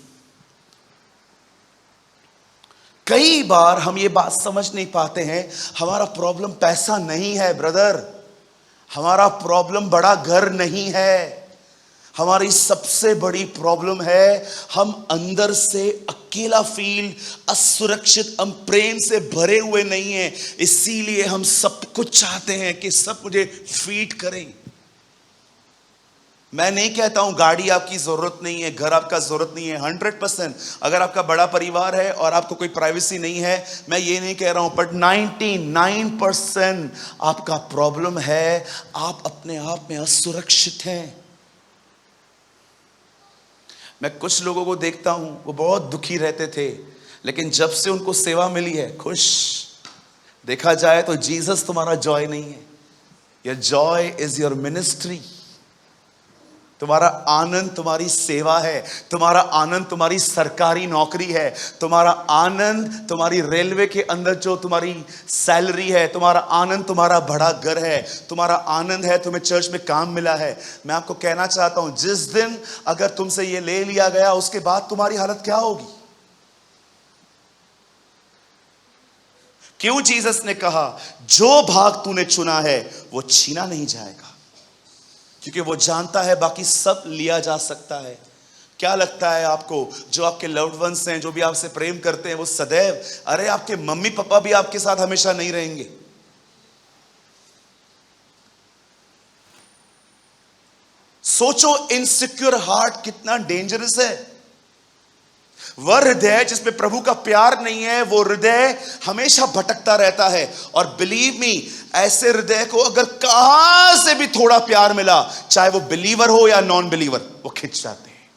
कई बार हम ये बात समझ नहीं पाते हैं, हमारा प्रॉब्लम पैसा नहीं है ब्रदर, हमारा प्रॉब्लम बड़ा घर नहीं है, हमारी सबसे बड़ी प्रॉब्लम है हम अंदर से अकेला फील, असुरक्षित, हम प्रेम से भरे हुए नहीं हैं। इसीलिए हम सब कुछ चाहते हैं कि सब मुझे फीड करें। मैं नहीं कहता हूं गाड़ी आपकी जरूरत नहीं है, घर आपका जरूरत नहीं है, 100%। अगर आपका बड़ा परिवार है और आपको कोई प्राइवेसी नहीं है, मैं ये नहीं कह रहा हूं, बट 99% आपका प्रॉब्लम है, आप अपने आप में असुरक्षित हैं। मैं कुछ लोगों को देखता हूं, वो बहुत दुखी रहते थे, लेकिन जब से उनको सेवा मिली है, खुश। देखा जाए तो जीसस तुम्हारा जॉय नहीं है, your Joy is your ministry. तुम्हारा आनंद तुम्हारी सेवा है, तुम्हारा आनंद तुम्हारी सरकारी नौकरी है, तुम्हारा आनंद तुम्हारी रेलवे के अंदर जो तुम्हारी सैलरी है, तुम्हारा आनंद तुम्हारा बड़ा घर है, तुम्हारा आनंद है तुम्हें चर्च में काम मिला है। मैं आपको कहना चाहता हूं, जिस दिन अगर तुमसे ये ले लिया गया, उसके बाद तुम्हारी हालत क्या होगी? क्यों जीसस ने कहा, जो भाग तूने चुना है वो छीना नहीं जाएगा, क्योंकि वो जानता है बाकी सब लिया जा सकता है। क्या लगता है आपको, जो आपके लव्ड वंस हैं, जो भी आपसे प्रेम करते हैं, वो सदैव, अरे आपके मम्मी पापा भी आपके साथ हमेशा नहीं रहेंगे। सोचो इनसिक्योर हार्ट कितना डेंजरस है। वह हृदय जिसमें प्रभु का प्यार नहीं है, वो हृदय हमेशा भटकता रहता है। और बिलीव मी, ऐसे हृदय को अगर कहां से भी थोड़ा प्यार मिला, चाहे वो बिलीवर हो या नॉन बिलीवर, वो खिंच जाते हैं।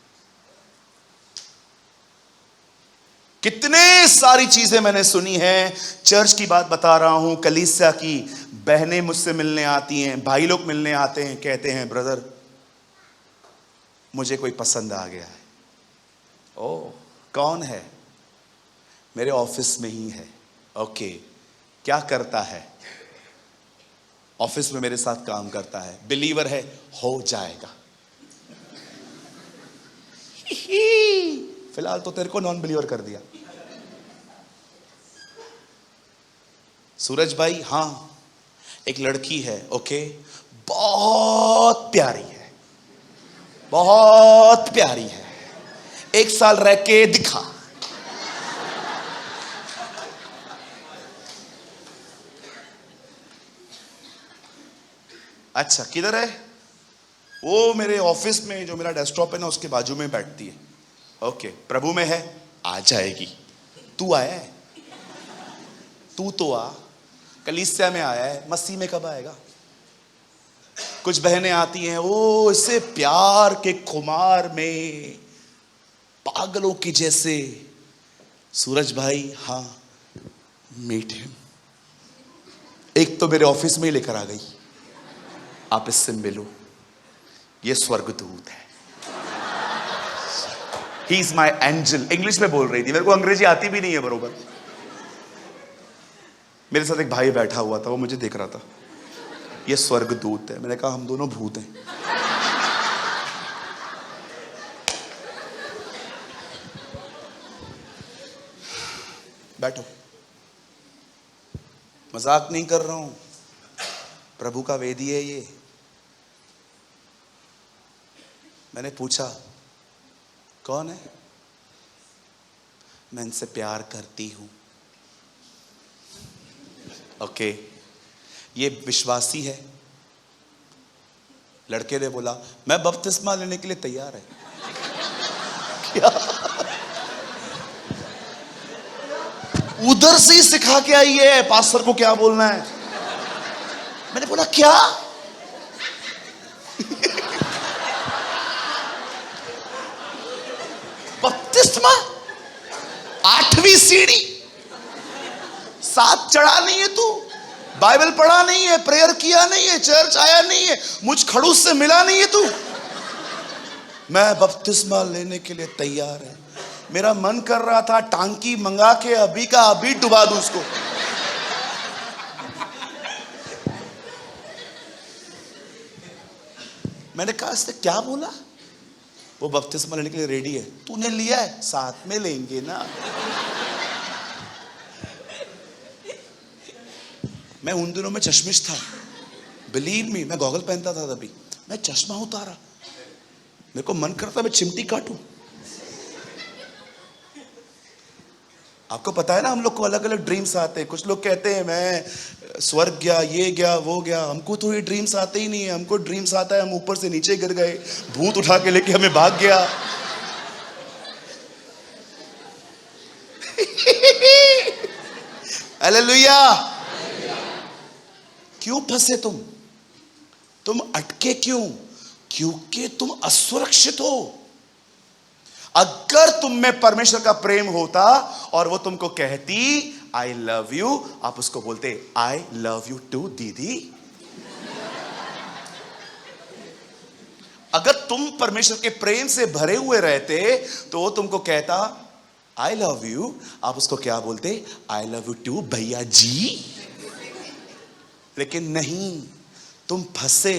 कितने सारी चीजें मैंने सुनी हैं। चर्च की बात बता रहा हूं, कलीसिया की बहनें मुझसे मिलने आती हैं, भाई लोग मिलने आते हैं, कहते हैं ब्रदर मुझे कोई पसंद आ गया है। ओ कौन है? मेरे ऑफिस में ही है। ओके, क्या करता है? ऑफिस में मेरे साथ काम करता है, बिलीवर है, हो जाएगा। फिलहाल तो तेरे को नॉन बिलीवर कर दिया। सूरज भाई, हां एक लड़की है, ओके, बहुत प्यारी है, बहुत प्यारी है, 1 साल रह के दिखा। अच्छा किधर है? वो मेरे ऑफिस में जो मेरा डेस्कटॉप है ना उसके बाजू में बैठती है। ओके, प्रभु में है, आ जाएगी। तू आया है? तू तो आ, कलीसिया में आया है, मसीह में कब आएगा? कुछ बहनें आती हैं, ओ इसे प्यार के खुमार में पागलों की जैसे। सूरज भाई, हाँ मीट हिम। एक तो मेरे ऑफिस में ही लेकर आ गई, आप इससे मिलो, ये स्वर्गदूत है, he is my angel. English में बोल रही थी, मेरे को अंग्रेजी आती भी नहीं है बरोबर। मेरे साथ एक भाई बैठा हुआ था, वो मुझे देख रहा था, ये स्वर्गदूत है। मैंने कहा हम दोनों भूत हैं। बैठो, मजाक नहीं कर रहा हूं, प्रभु का वेदी है ये। मैंने पूछा कौन है? मैं इनसे प्यार करती हूं। ओके, ये विश्वासी है? लड़के ने बोला मैं बपतिस्मा लेने के लिए तैयार है। क्या? उधर से ही सिखा के आई है पास्टर को क्या बोलना है। मैंने बोला क्या? बपतिस्मा 8वीं सीढ़ी, 7 चढ़ा नहीं है तू, बाइबल पढ़ा नहीं है, प्रेयर किया नहीं है, चर्च आया नहीं है, मुझ खड़ूस से मिला नहीं है तू। मैं बपतिस्मा लेने के लिए तैयार है। मेरा मन कर रहा था टांकी मंगा के अभी का अभी डुबा दूं उसको। मैंने कहा इसने क्या बोला? वो बपतिस्मा लेने के लिए रेडी है। तूने लिया है? साथ में लेंगे ना। मैं उन दिनों में चश्मिश था, बिलीव मी, मैं गॉगल पहनता था तभी। मैं चश्मा उतारा, मेरे को मन करता मैं चिमटी काटूं। आपको पता है ना, हम लोग को अलग अलग ड्रीम्स आते हैं। कुछ लोग कहते हैं मैं स्वर्ग गया, ये गया, वो गया। हमको तो ये ड्रीम्स आते ही नहीं है। हमको ड्रीम्स आता है हम ऊपर से नीचे गिर गए, भूत उठा के लेके हमें भाग गया। हालेलुया। क्यों फंसे तुम अटके क्यों? क्योंकि तुम असुरक्षित हो। अगर तुम में परमेश्वर का प्रेम होता और वो तुमको कहती आई लव यू, आप उसको बोलते आई लव यू टू दीदी। अगर तुम परमेश्वर के प्रेम से भरे हुए रहते तो वो तुमको कहता आई लव यू, आप उसको क्या बोलते? आई लव यू टू भैया जी। लेकिन नहीं, तुम फंसे।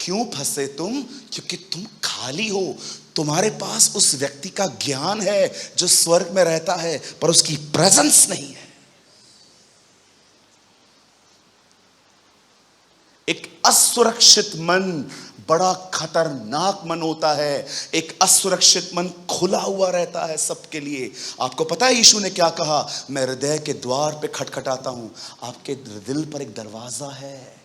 क्यों फंसे तुम? क्योंकि तुम खाली हो। तुम्हारे पास उस व्यक्ति का ज्ञान है जो स्वर्ग में रहता है, पर उसकी प्रेजेंस नहीं है। एक असुरक्षित मन बड़ा खतरनाक मन होता है। एक असुरक्षित मन खुला हुआ रहता है सबके लिए। आपको पता है यीशु ने क्या कहा? मैं हृदय के द्वार पे खटखटाता हूं। आपके दिल पर एक दरवाजा है।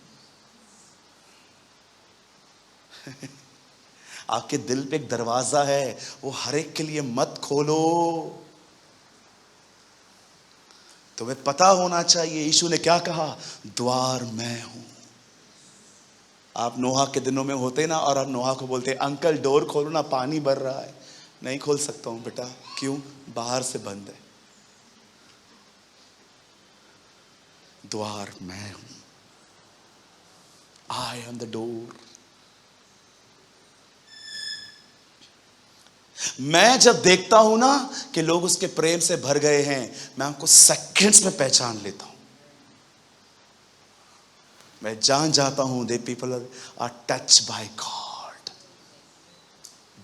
आपके दिल पे एक दरवाजा है, वो हर एक के लिए मत खोलो। तुम्हें पता होना चाहिए यीशु ने क्या कहा? द्वार मैं हूं। आप नोहा के दिनों में होते ना, और आप नोहा को बोलते अंकल डोर खोलो ना, पानी भर रहा है। नहीं खोल सकता हूं बेटा। क्यों? बाहर से बंद है। द्वार मैं हूं। I am the door. मैं जब देखता हूं ना कि लोग उसके प्रेम से भर गए हैं, मैं उनको सेकंड्स में पहचान लेता हूं। मैं जान जाता हूं they people are touch by God.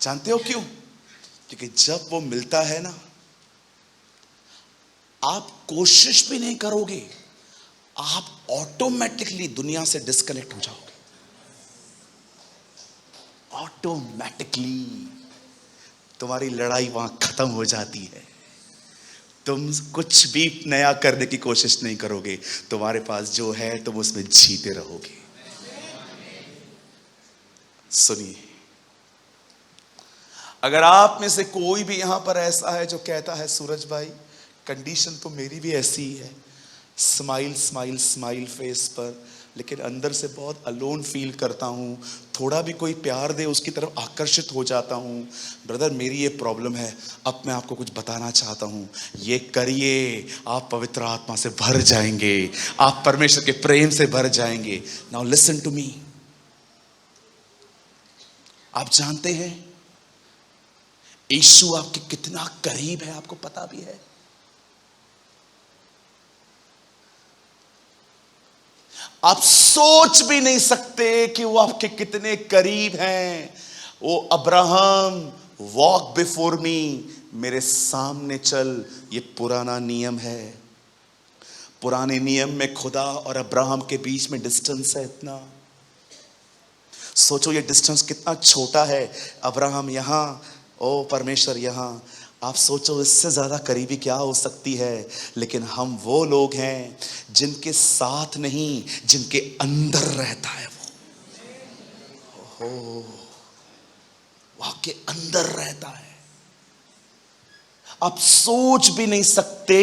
जानते हो क्यों? क्योंकि जब वो मिलता है ना, आप कोशिश भी नहीं करोगे, आप ऑटोमेटिकली दुनिया से डिस्कनेक्ट हो जाओगे। ऑटोमेटिकली तुम्हारी लड़ाई वहां खत्म हो जाती है। तुम कुछ भी नया करने की कोशिश नहीं करोगे, तुम्हारे पास जो है तुम उसमें जीते रहोगे। सुनिए, अगर आप में से कोई भी यहां पर ऐसा है जो कहता है सूरज भाई कंडीशन तो मेरी भी ऐसी ही है, स्माइल स्माइल स्माइल फेस पर, लेकिन अंदर से बहुत अलोन फील करता हूं, थोड़ा भी कोई प्यार दे उसकी तरफ आकर्षित हो जाता हूं। ब्रदर मेरी ये प्रॉब्लम है, अब मैं आपको कुछ बताना चाहता हूं। ये करिए, आप पवित्र आत्मा से भर जाएंगे, आप परमेश्वर के प्रेम से भर जाएंगे। Now listen to me. आप जानते हैं यीशु आपके कितना करीब है, आपको पता भी है। आप सोच भी नहीं सकते कि वो आपके कितने करीब हैं। वो अब्राहम वॉक बिफोर मी, मेरे सामने चल, ये पुराना नियम है। पुराने नियम में खुदा और अब्राहम के बीच में डिस्टेंस है इतना। सोचो ये डिस्टेंस कितना छोटा है। अब्राहम यहां, ओ परमेश्वर यहां। आप सोचो इससे ज्यादा करीबी क्या हो सकती है। लेकिन हम वो लोग हैं जिनके साथ नहीं, जिनके अंदर रहता है वो आपके अंदर रहता है। आप सोच भी नहीं सकते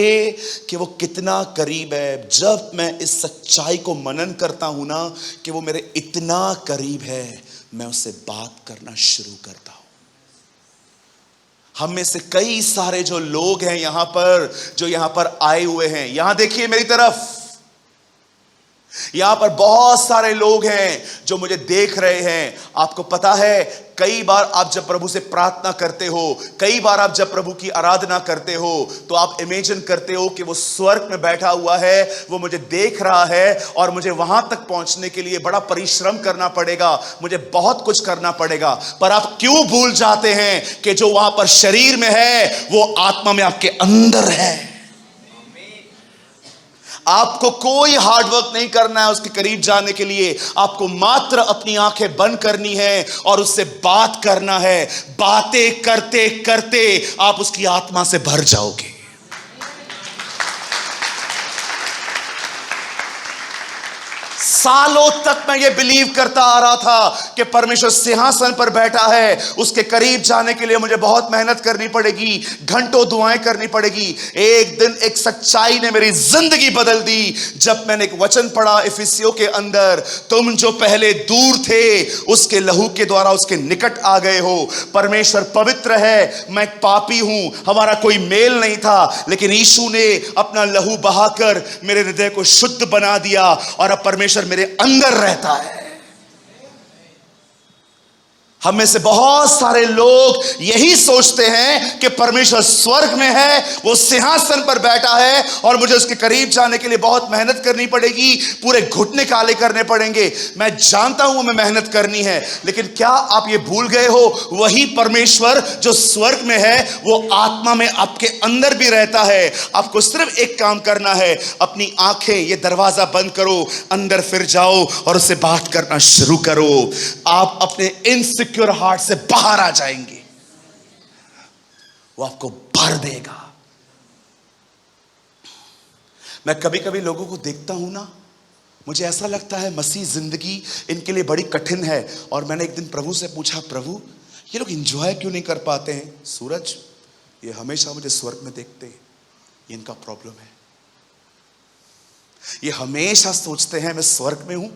कि वो कितना करीब है। जब मैं इस सच्चाई को मनन करता हूं ना कि वो मेरे इतना करीब है, मैं उससे बात करना शुरू करता हूं। हम में से कई सारे जो लोग हैं यहां पर, जो यहां पर आए हुए हैं, यहां देखिए मेरी तरफ, यहां पर बहुत सारे लोग हैं जो मुझे देख रहे हैं। आपको पता है, कई बार आप जब प्रभु से प्रार्थना करते हो, कई बार आप जब प्रभु की आराधना करते हो, तो आप इमेजिन करते हो कि वो स्वर्ग में बैठा हुआ है, वो मुझे देख रहा है और मुझे वहां तक पहुंचने के लिए बड़ा परिश्रम करना पड़ेगा, मुझे बहुत कुछ करना पड़ेगा। पर आप क्यों भूल जाते हैं कि जो वहां पर शरीर में है वो आत्मा में आपके अंदर है। आपको कोई हार्डवर्क नहीं करना है उसके करीब जाने के लिए। आपको मात्र अपनी आंखें बंद करनी है और उससे बात करना है। बातें करते करते आप उसकी आत्मा से भर जाओगे। सालों तक मैं ये बिलीव करता आ रहा था कि परमेश्वर सिंहासन पर बैठा है, उसके करीब जाने के लिए मुझे बहुत मेहनत करनी पड़ेगी, घंटों दुआएं करनी पड़ेगी। एक दिन एक सच्चाई ने मेरी जिंदगी बदल दी जब मैंने एक वचन पढ़ा इफिसियों के अंदर, तुम जो पहले दूर थे उसके लहू के द्वारा उसके निकट आ गए हो। परमेश्वर पवित्र है, मैं पापी हूं, हमारा कोई मेल नहीं था, लेकिन यीशु ने अपना लहू बहाकर मेरे हृदय को शुद्ध बना दिया और अब परमेश्वर मेरे अंदर रहता है। हम में से बहुत सारे लोग यही सोचते हैं कि परमेश्वर स्वर्ग में है, वो सिंहासन पर बैठा है और मुझे उसके करीब जाने के लिए बहुत मेहनत करनी पड़ेगी, पूरे घुटने काले करने पड़ेंगे। मैं जानता हूं मैं मेहनत करनी है, लेकिन क्या आप ये भूल गए हो, वही परमेश्वर जो स्वर्ग में है वो आत्मा में आपके अंदर भी रहता है। आपको सिर्फ एक काम करना है, अपनी आंखें, ये दरवाजा बंद करो, अंदर फिर जाओ और उससे बात करना शुरू करो। आप अपने इनसिक्योर हार्ट से बाहर आ जाएंगे, वो आपको भर देगा। मैं कभी कभी लोगों को देखता हूं ना, मुझे ऐसा लगता है मसीह जिंदगी इनके लिए बड़ी कठिन है। और मैंने एक दिन प्रभु से पूछा, प्रभु ये लोग एंजॉय क्यों नहीं कर पाते हैं? सूरज, ये हमेशा मुझे स्वर्ग में देखते हैं, ये इनका प्रॉब्लम है। ये हमेशा सोचते हैं मैं स्वर्ग में हूं,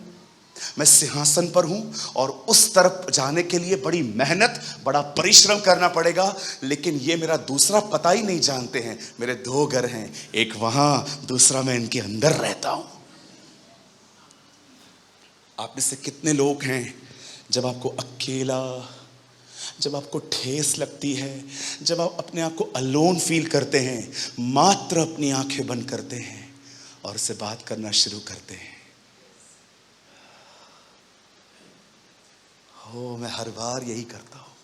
मैं सिंहासन पर हूं और उस तरफ जाने के लिए बड़ी मेहनत, बड़ा परिश्रम करना पड़ेगा। लेकिन ये मेरा दूसरा पता ही नहीं जानते हैं। मेरे दो घर हैं, एक वहां, दूसरा मैं इनके अंदर रहता हूं। आप में से कितने लोग हैं जब आपको अकेला, जब आपको ठेस लगती है, जब आप अपने आप को अलोन फील करते हैं, मात्र अपनी आंखें बंद करते हैं और उससे बात करना शुरू करते हैं? हो, मैं हर बार यही करता हूं,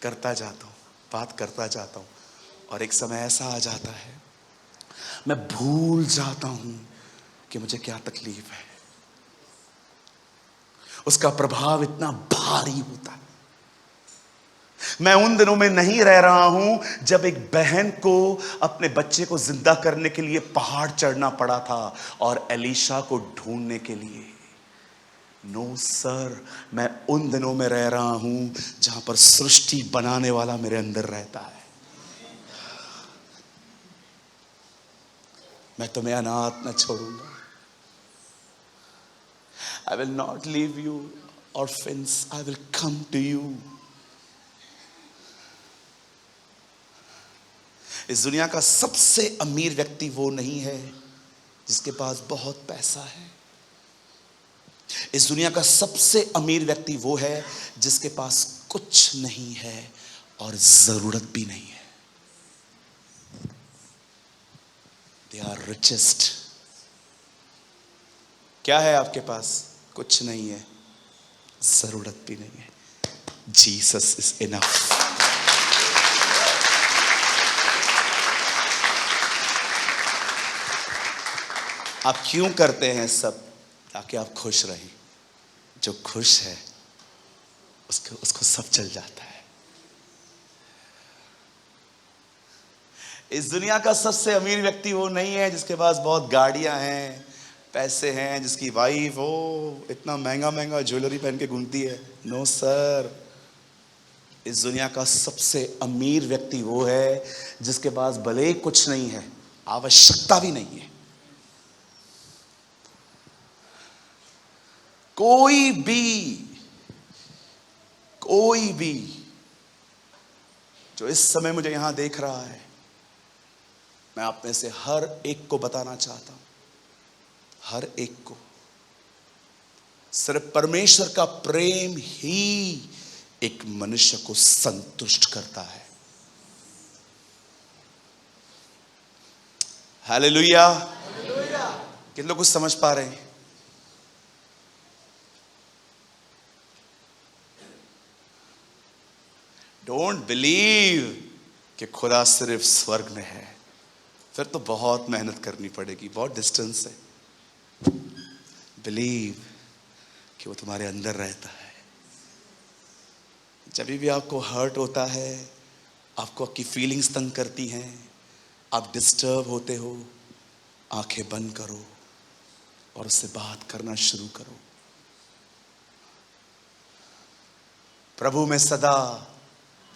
करता जाता हूं, बात करता जाता हूं, और एक समय ऐसा आ जाता है मैं भूल जाता हूं कि मुझे क्या तकलीफ है। उसका प्रभाव इतना भारी होता है। मैं उन दिनों में नहीं रह रहा हूं जब एक बहन को अपने बच्चे को जिंदा करने के लिए पहाड़ चढ़ना पड़ा था और एलीशा को ढूंढने के लिए। नो सर, मैं उन दिनों में रह रहा हूं जहां पर सृष्टि बनाने वाला मेरे अंदर रहता है। मैं तुम्हें अनाथ न छोड़ूंगा। I will not leave you orphans. I will come to you. इस दुनिया का सबसे अमीर व्यक्ति वो नहीं है जिसके पास बहुत पैसा है। इस दुनिया का सबसे अमीर व्यक्ति वो है जिसके पास कुछ नहीं है और जरूरत भी नहीं है। They are richest. क्या है आपके पास? कुछ नहीं है, जरूरत भी नहीं है। Jesus is enough. आप क्यों करते हैं सब? ताकि आप खुश रहें। जो खुश है उसको सब चल जाता है। इस दुनिया का सबसे अमीर व्यक्ति वो नहीं है जिसके पास बहुत गाड़ियां हैं, पैसे हैं, जिसकी वाइफ वो इतना महंगा महंगा ज्वेलरी पहन के घूमती है। नो सर, इस दुनिया का सबसे अमीर व्यक्ति वो है जिसके पास भले ही कुछ नहीं है, आवश्यकता भी नहीं है। कोई भी जो इस समय मुझे यहां देख रहा है, मैं आप में से हर एक को बताना चाहता हूं, हर एक को, सिर्फ परमेश्वर का प्रेम ही एक मनुष्य को संतुष्ट करता है। हालेलुया। कितने लोग कुछ समझ पा रहे हैं? डोंट बिलीव कि खुदा सिर्फ स्वर्ग में है, फिर तो बहुत मेहनत करनी पड़ेगी, बहुत डिस्टेंस है। बिलीव कि वो तुम्हारे अंदर रहता है। जब भी आपको हर्ट होता है, आपको आपकी फीलिंग्स तंग करती हैं, आप डिस्टर्ब होते हो, आंखें बंद करो और उससे बात करना शुरू करो। प्रभु में सदा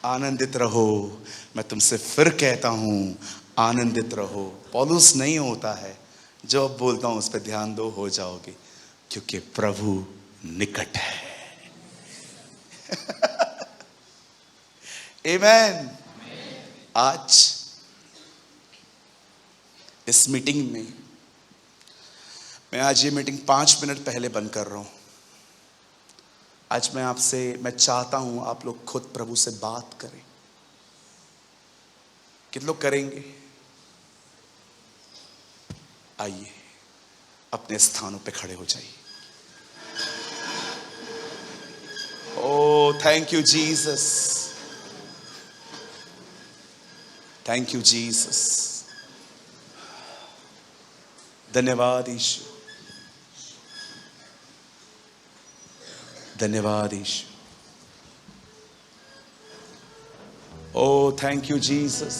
आनंदित रहो। मैं तुमसे फिर कहता हूं, आनंदित रहो। पौलुस नहीं होता है, जो अब बोलता हूं उस पर ध्यान दो, हो जाओगे, क्योंकि प्रभु निकट है। आमेन। आज इस मीटिंग में, मैं आज ये मीटिंग 5 मिनट पहले बंद कर रहा हूं। आज मैं चाहता हूं आप लोग खुद प्रभु से बात करें। कितने लोग करेंगे? आइए, अपने स्थानों पे खड़े हो जाइए। Oh, thank you Jesus, thank you Jesus. धन्यवाद यीशु, धन्यवाद Yeshu. Oh, thank you Jesus.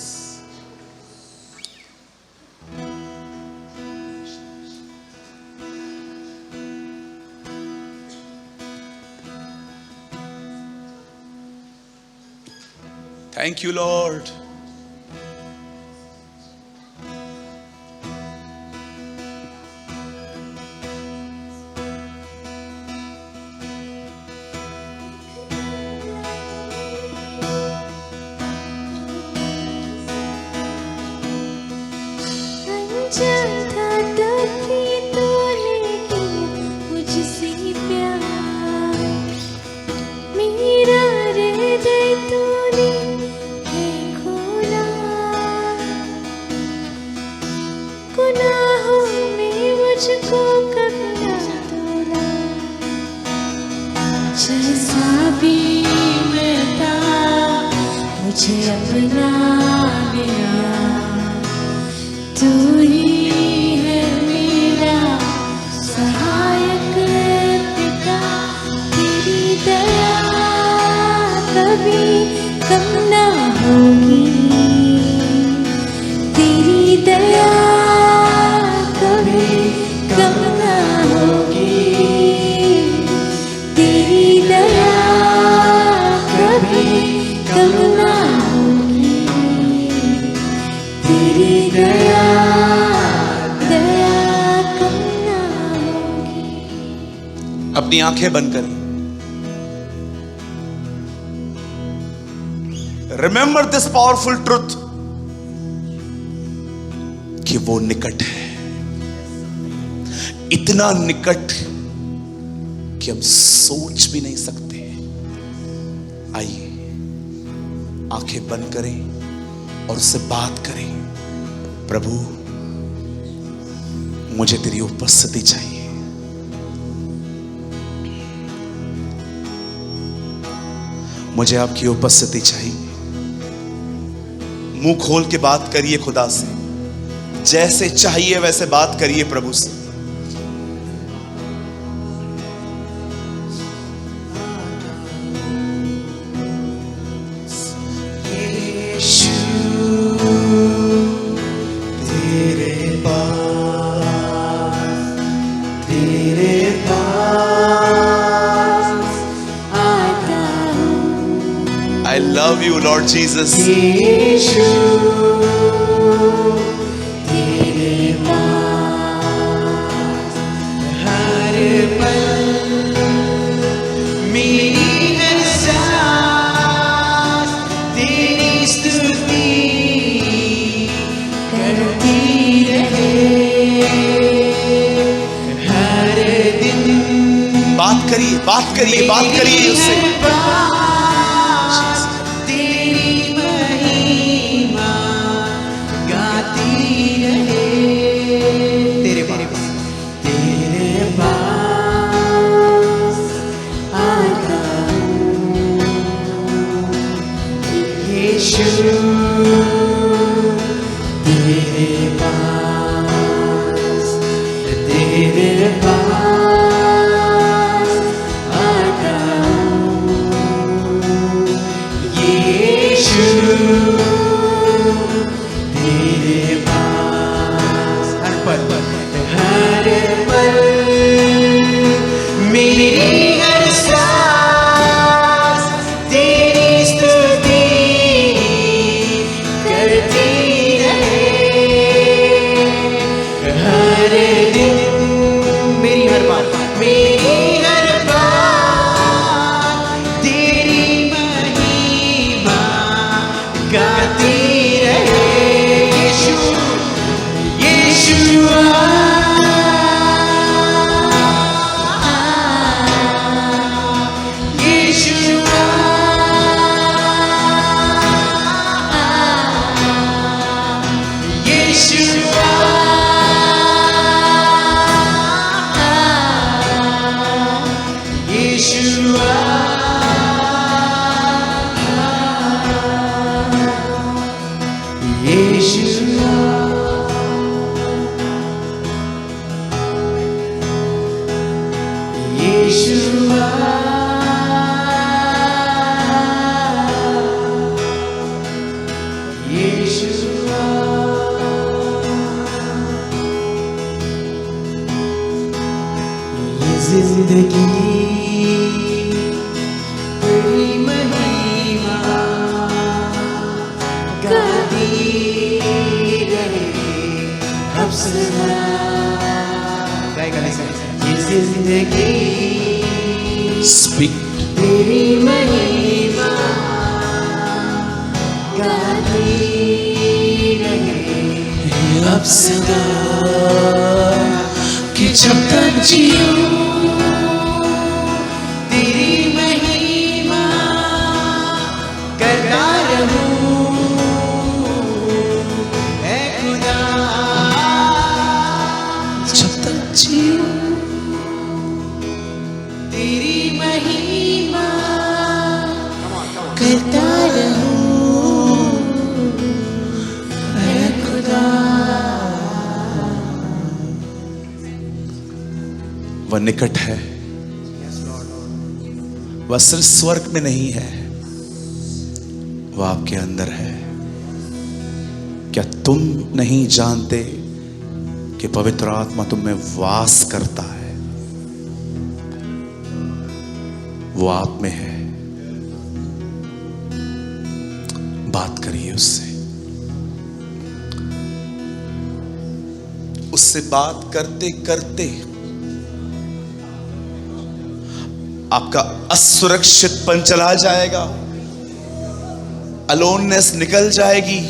Thank you, Lord. जगत की तूने की मुझे अपना लिया, तू ही है मेरा सहायक पिता। तेरी दया कभी कम ना होगी, तेरी दया कभी कम ना होगी, तेरी दया कभी कम ना होगी, तेरी दया कम ना होगी। अपनी आंखें बंद करें। रिमेंबर दिस पावरफुल ट्रुथ कि वो निकट है, इतना निकट कि हम सोच भी नहीं सकते। आइए आंखें बंद करें और उससे बात करें। प्रभु, मुझे तेरी उपस्थिति चाहिए। मुझे आपकी उपस्थिति चाहिए। मुंह खोल के बात करिए खुदा से, जैसे चाहिए वैसे बात करिए प्रभु से। I love you, Lord Jesus. बात करिए उससे। तेरी महिमा गाती रहे, तेरे पास आता हूँ यीशु, तेरे पास जिंदगी बड़ी महिमा गाती रहे अब सदा। ये जिंदगी स्पीक तेरी महिमा गाती रहे अब सदा, कि जब तक जियूं तेरी महिमा करता रहूं ऐ खुदा। जब तक जियूं तेरी महिमा करता रहूं वह निकट है, वह सिर्फ स्वर्ग में नहीं है, वह आपके अंदर है। क्या तुम नहीं जानते कि पवित्र आत्मा तुम में वास करता है? वो आप में है। बात करिए उससे बात करते करते आपका असुरक्षितपन चला जाएगा, अलोननेस निकल जाएगी।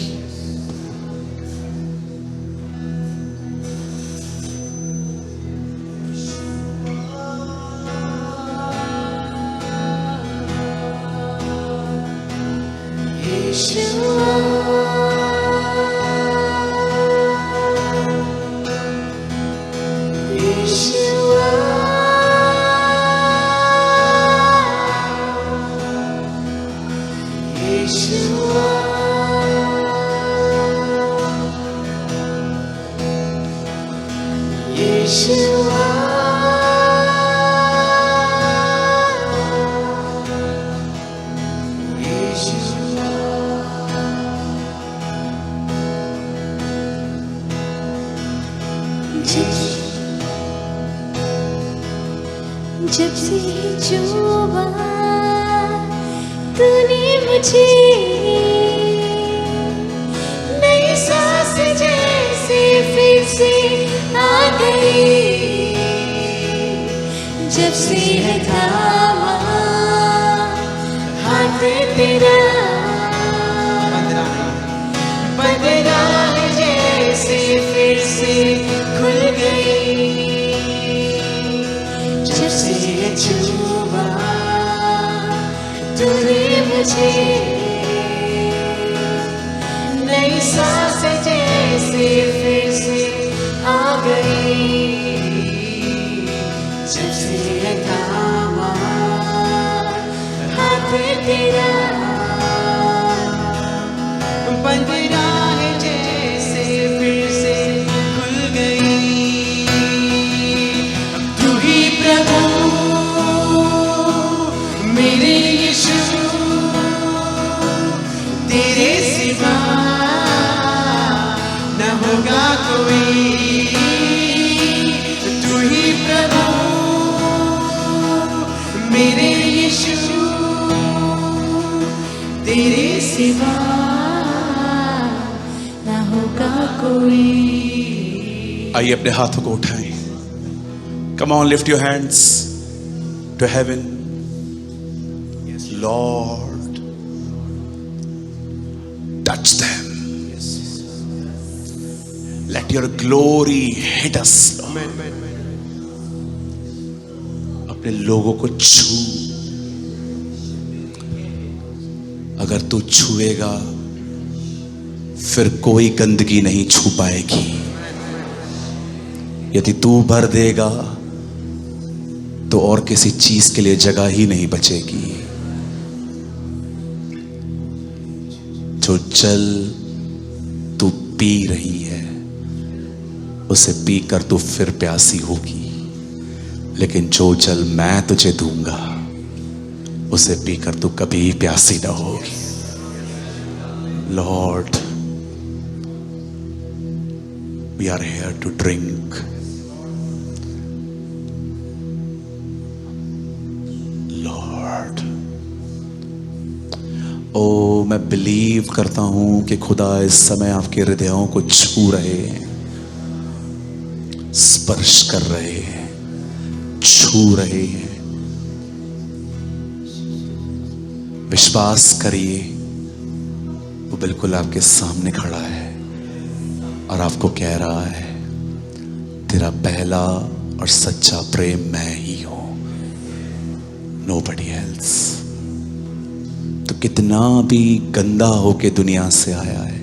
जब से जुबा तूने मुझे नई सांस जैसे फिर से आ गई, जब से है थामा हाथ तेरा, बदरा जैसे फिर से खुल गई, जब से ये छुआ तूने मुझे नई सांस जैसे फिर से आ गई, जब से ये थामा हाथ तेरा, बंदरा है जैसे फिर से खुल गई। अब तू ही प्रभु मेरे यीशु, तेरे सिवा न होगा कोई। तू ही प्रभु मेरे यीशु, तेरे सिवा न होगा कोई। आइए अपने हाथों को उठाएं। Come on, lift your hands to heaven. Lord, touch them. Let your glory hit us, Lord. अपने लोगों को छू। अगर तू छुएगा फिर कोई गंदगी नहीं छू पाएगी। यदि तू भर देगा तो और किसी चीज के लिए जगह ही नहीं बचेगी। जो जल तू पी रही है उसे पीकर तू फिर प्यासी होगी, लेकिन जो जल मैं तुझे दूंगा उसे पीकर तू कभी प्यासी ना होगी। Lord, we are here to drink. Lord, ओ मैं बिलीव करता हूं कि खुदा इस समय आपके हृदयों को छू रहे हैं, स्पर्श कर रहे हैं, छू रहे हैं। विश्वास करिए, वो बिल्कुल आपके सामने खड़ा है और आपको कह रहा है, तेरा पहला और सच्चा प्रेम मैं ही हूं, nobody else। तो कितना भी गंदा होके दुनिया से आया है,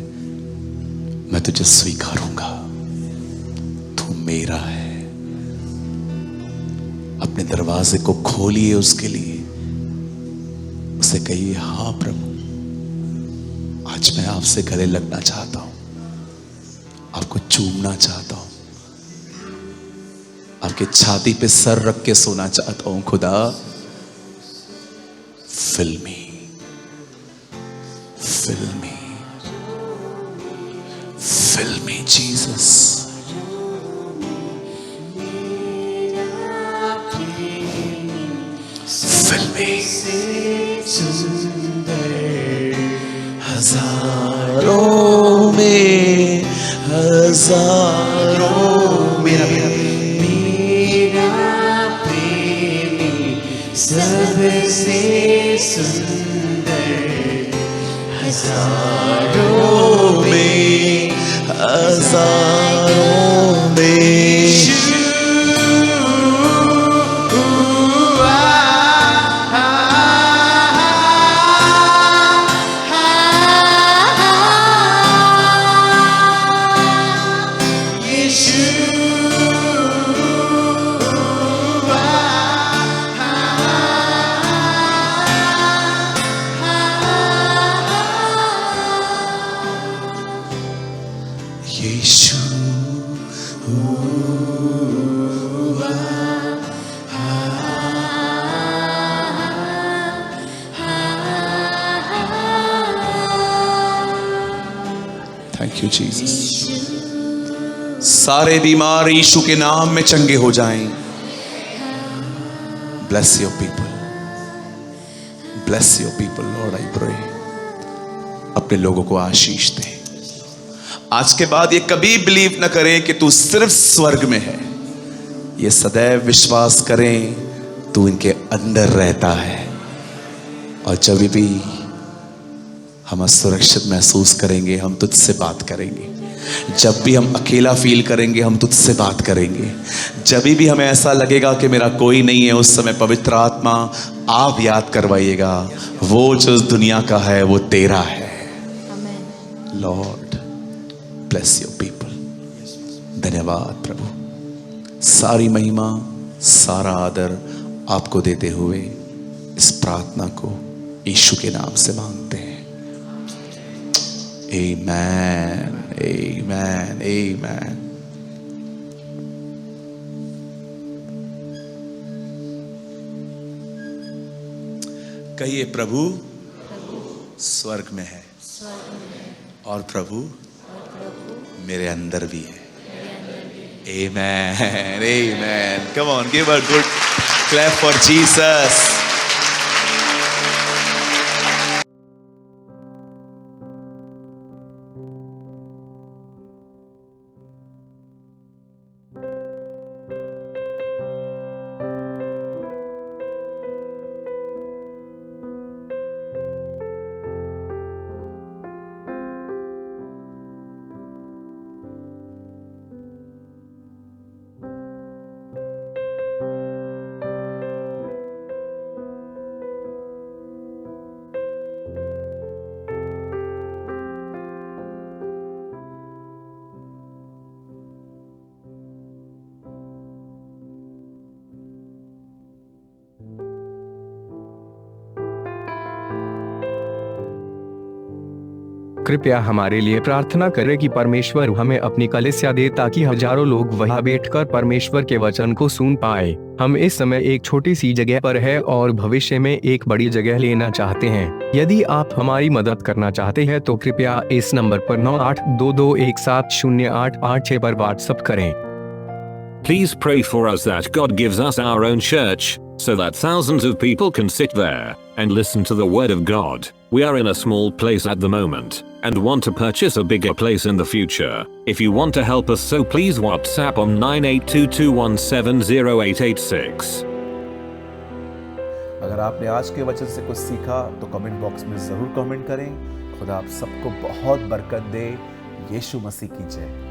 मैं तुझे स्वीकारूंगा, तू मेरा है। अपने दरवाजे को खोलिए उसके लिए, उसे कहिए, हाँ प्रभु, आज मैं आपसे गले लगना चाहता हूं, आपको चूमना चाहता हूं, आप उनके छाती पे सर रख के सोना चाहता हूं। खुदा फिल मी, फिल मी, फिल मी जीसस। फिल मी। हजारों में, हजारों मेरा सबसे सुंदर हजारों में, हजारों में। यीशु थैंक यू जीसस। सारे बीमार यीशु के नाम में चंगे हो जाएं। Bless your people, bless your people lord I pray. अपने लोगों को आशीष दे। आज के बाद ये कभी बिलीव न करें कि तू सिर्फ स्वर्ग में है, ये सदैव विश्वास करें तू इनके अंदर रहता है। और जब भी हम असुरक्षित महसूस करेंगे हम तुझसे बात करेंगे। जब भी हम अकेला फील करेंगे हम तुझसे बात करेंगे। जब भी हमें ऐसा लगेगा कि मेरा कोई नहीं है, उस समय पवित्र आत्मा आप याद करवाइएगा वो जो इस दुनिया का है वो तेरा है। Lord bless your people. धन्यवाद प्रभु। सारी महिमा सारा आदर आपको देते हुए इस प्रार्थना को यीशु के नाम से मांगते हैं। आमेन, आमेन, आमेन। कहिए प्रभु स्वर्ग में है और प्रभु मेरे अंदर भी है। Amen, amen. Come on, give a good clap for Jesus. कृपया हमारे लिए प्रार्थना करें कि परमेश्वर हमें अपनी कलीसिया दे ताकि हजारों लोग वहां बैठकर परमेश्वर के वचन को सुन पाए। हम इस समय एक छोटी सी जगह पर है और भविष्य में एक बड़ी जगह लेना चाहते हैं। यदि आप हमारी मदद करना चाहते हैं तो कृपया इस नंबर पर 9822170886 पर व्हाट्सएप करें। Please pray for us that God gives us our own church, so that thousands of people can sit there and listen to the word of God. We are in a small place at the moment and want to purchase a bigger place in the future. If you want to help us, so please WhatsApp on 9822170886. अगर आपने आज के वचन से कुछ सीखा तो कमेंट बॉक्स में जरूर कमेंट करें। खुदा आप सबको बहुत बरकत दे। यीशु मसीह की जय।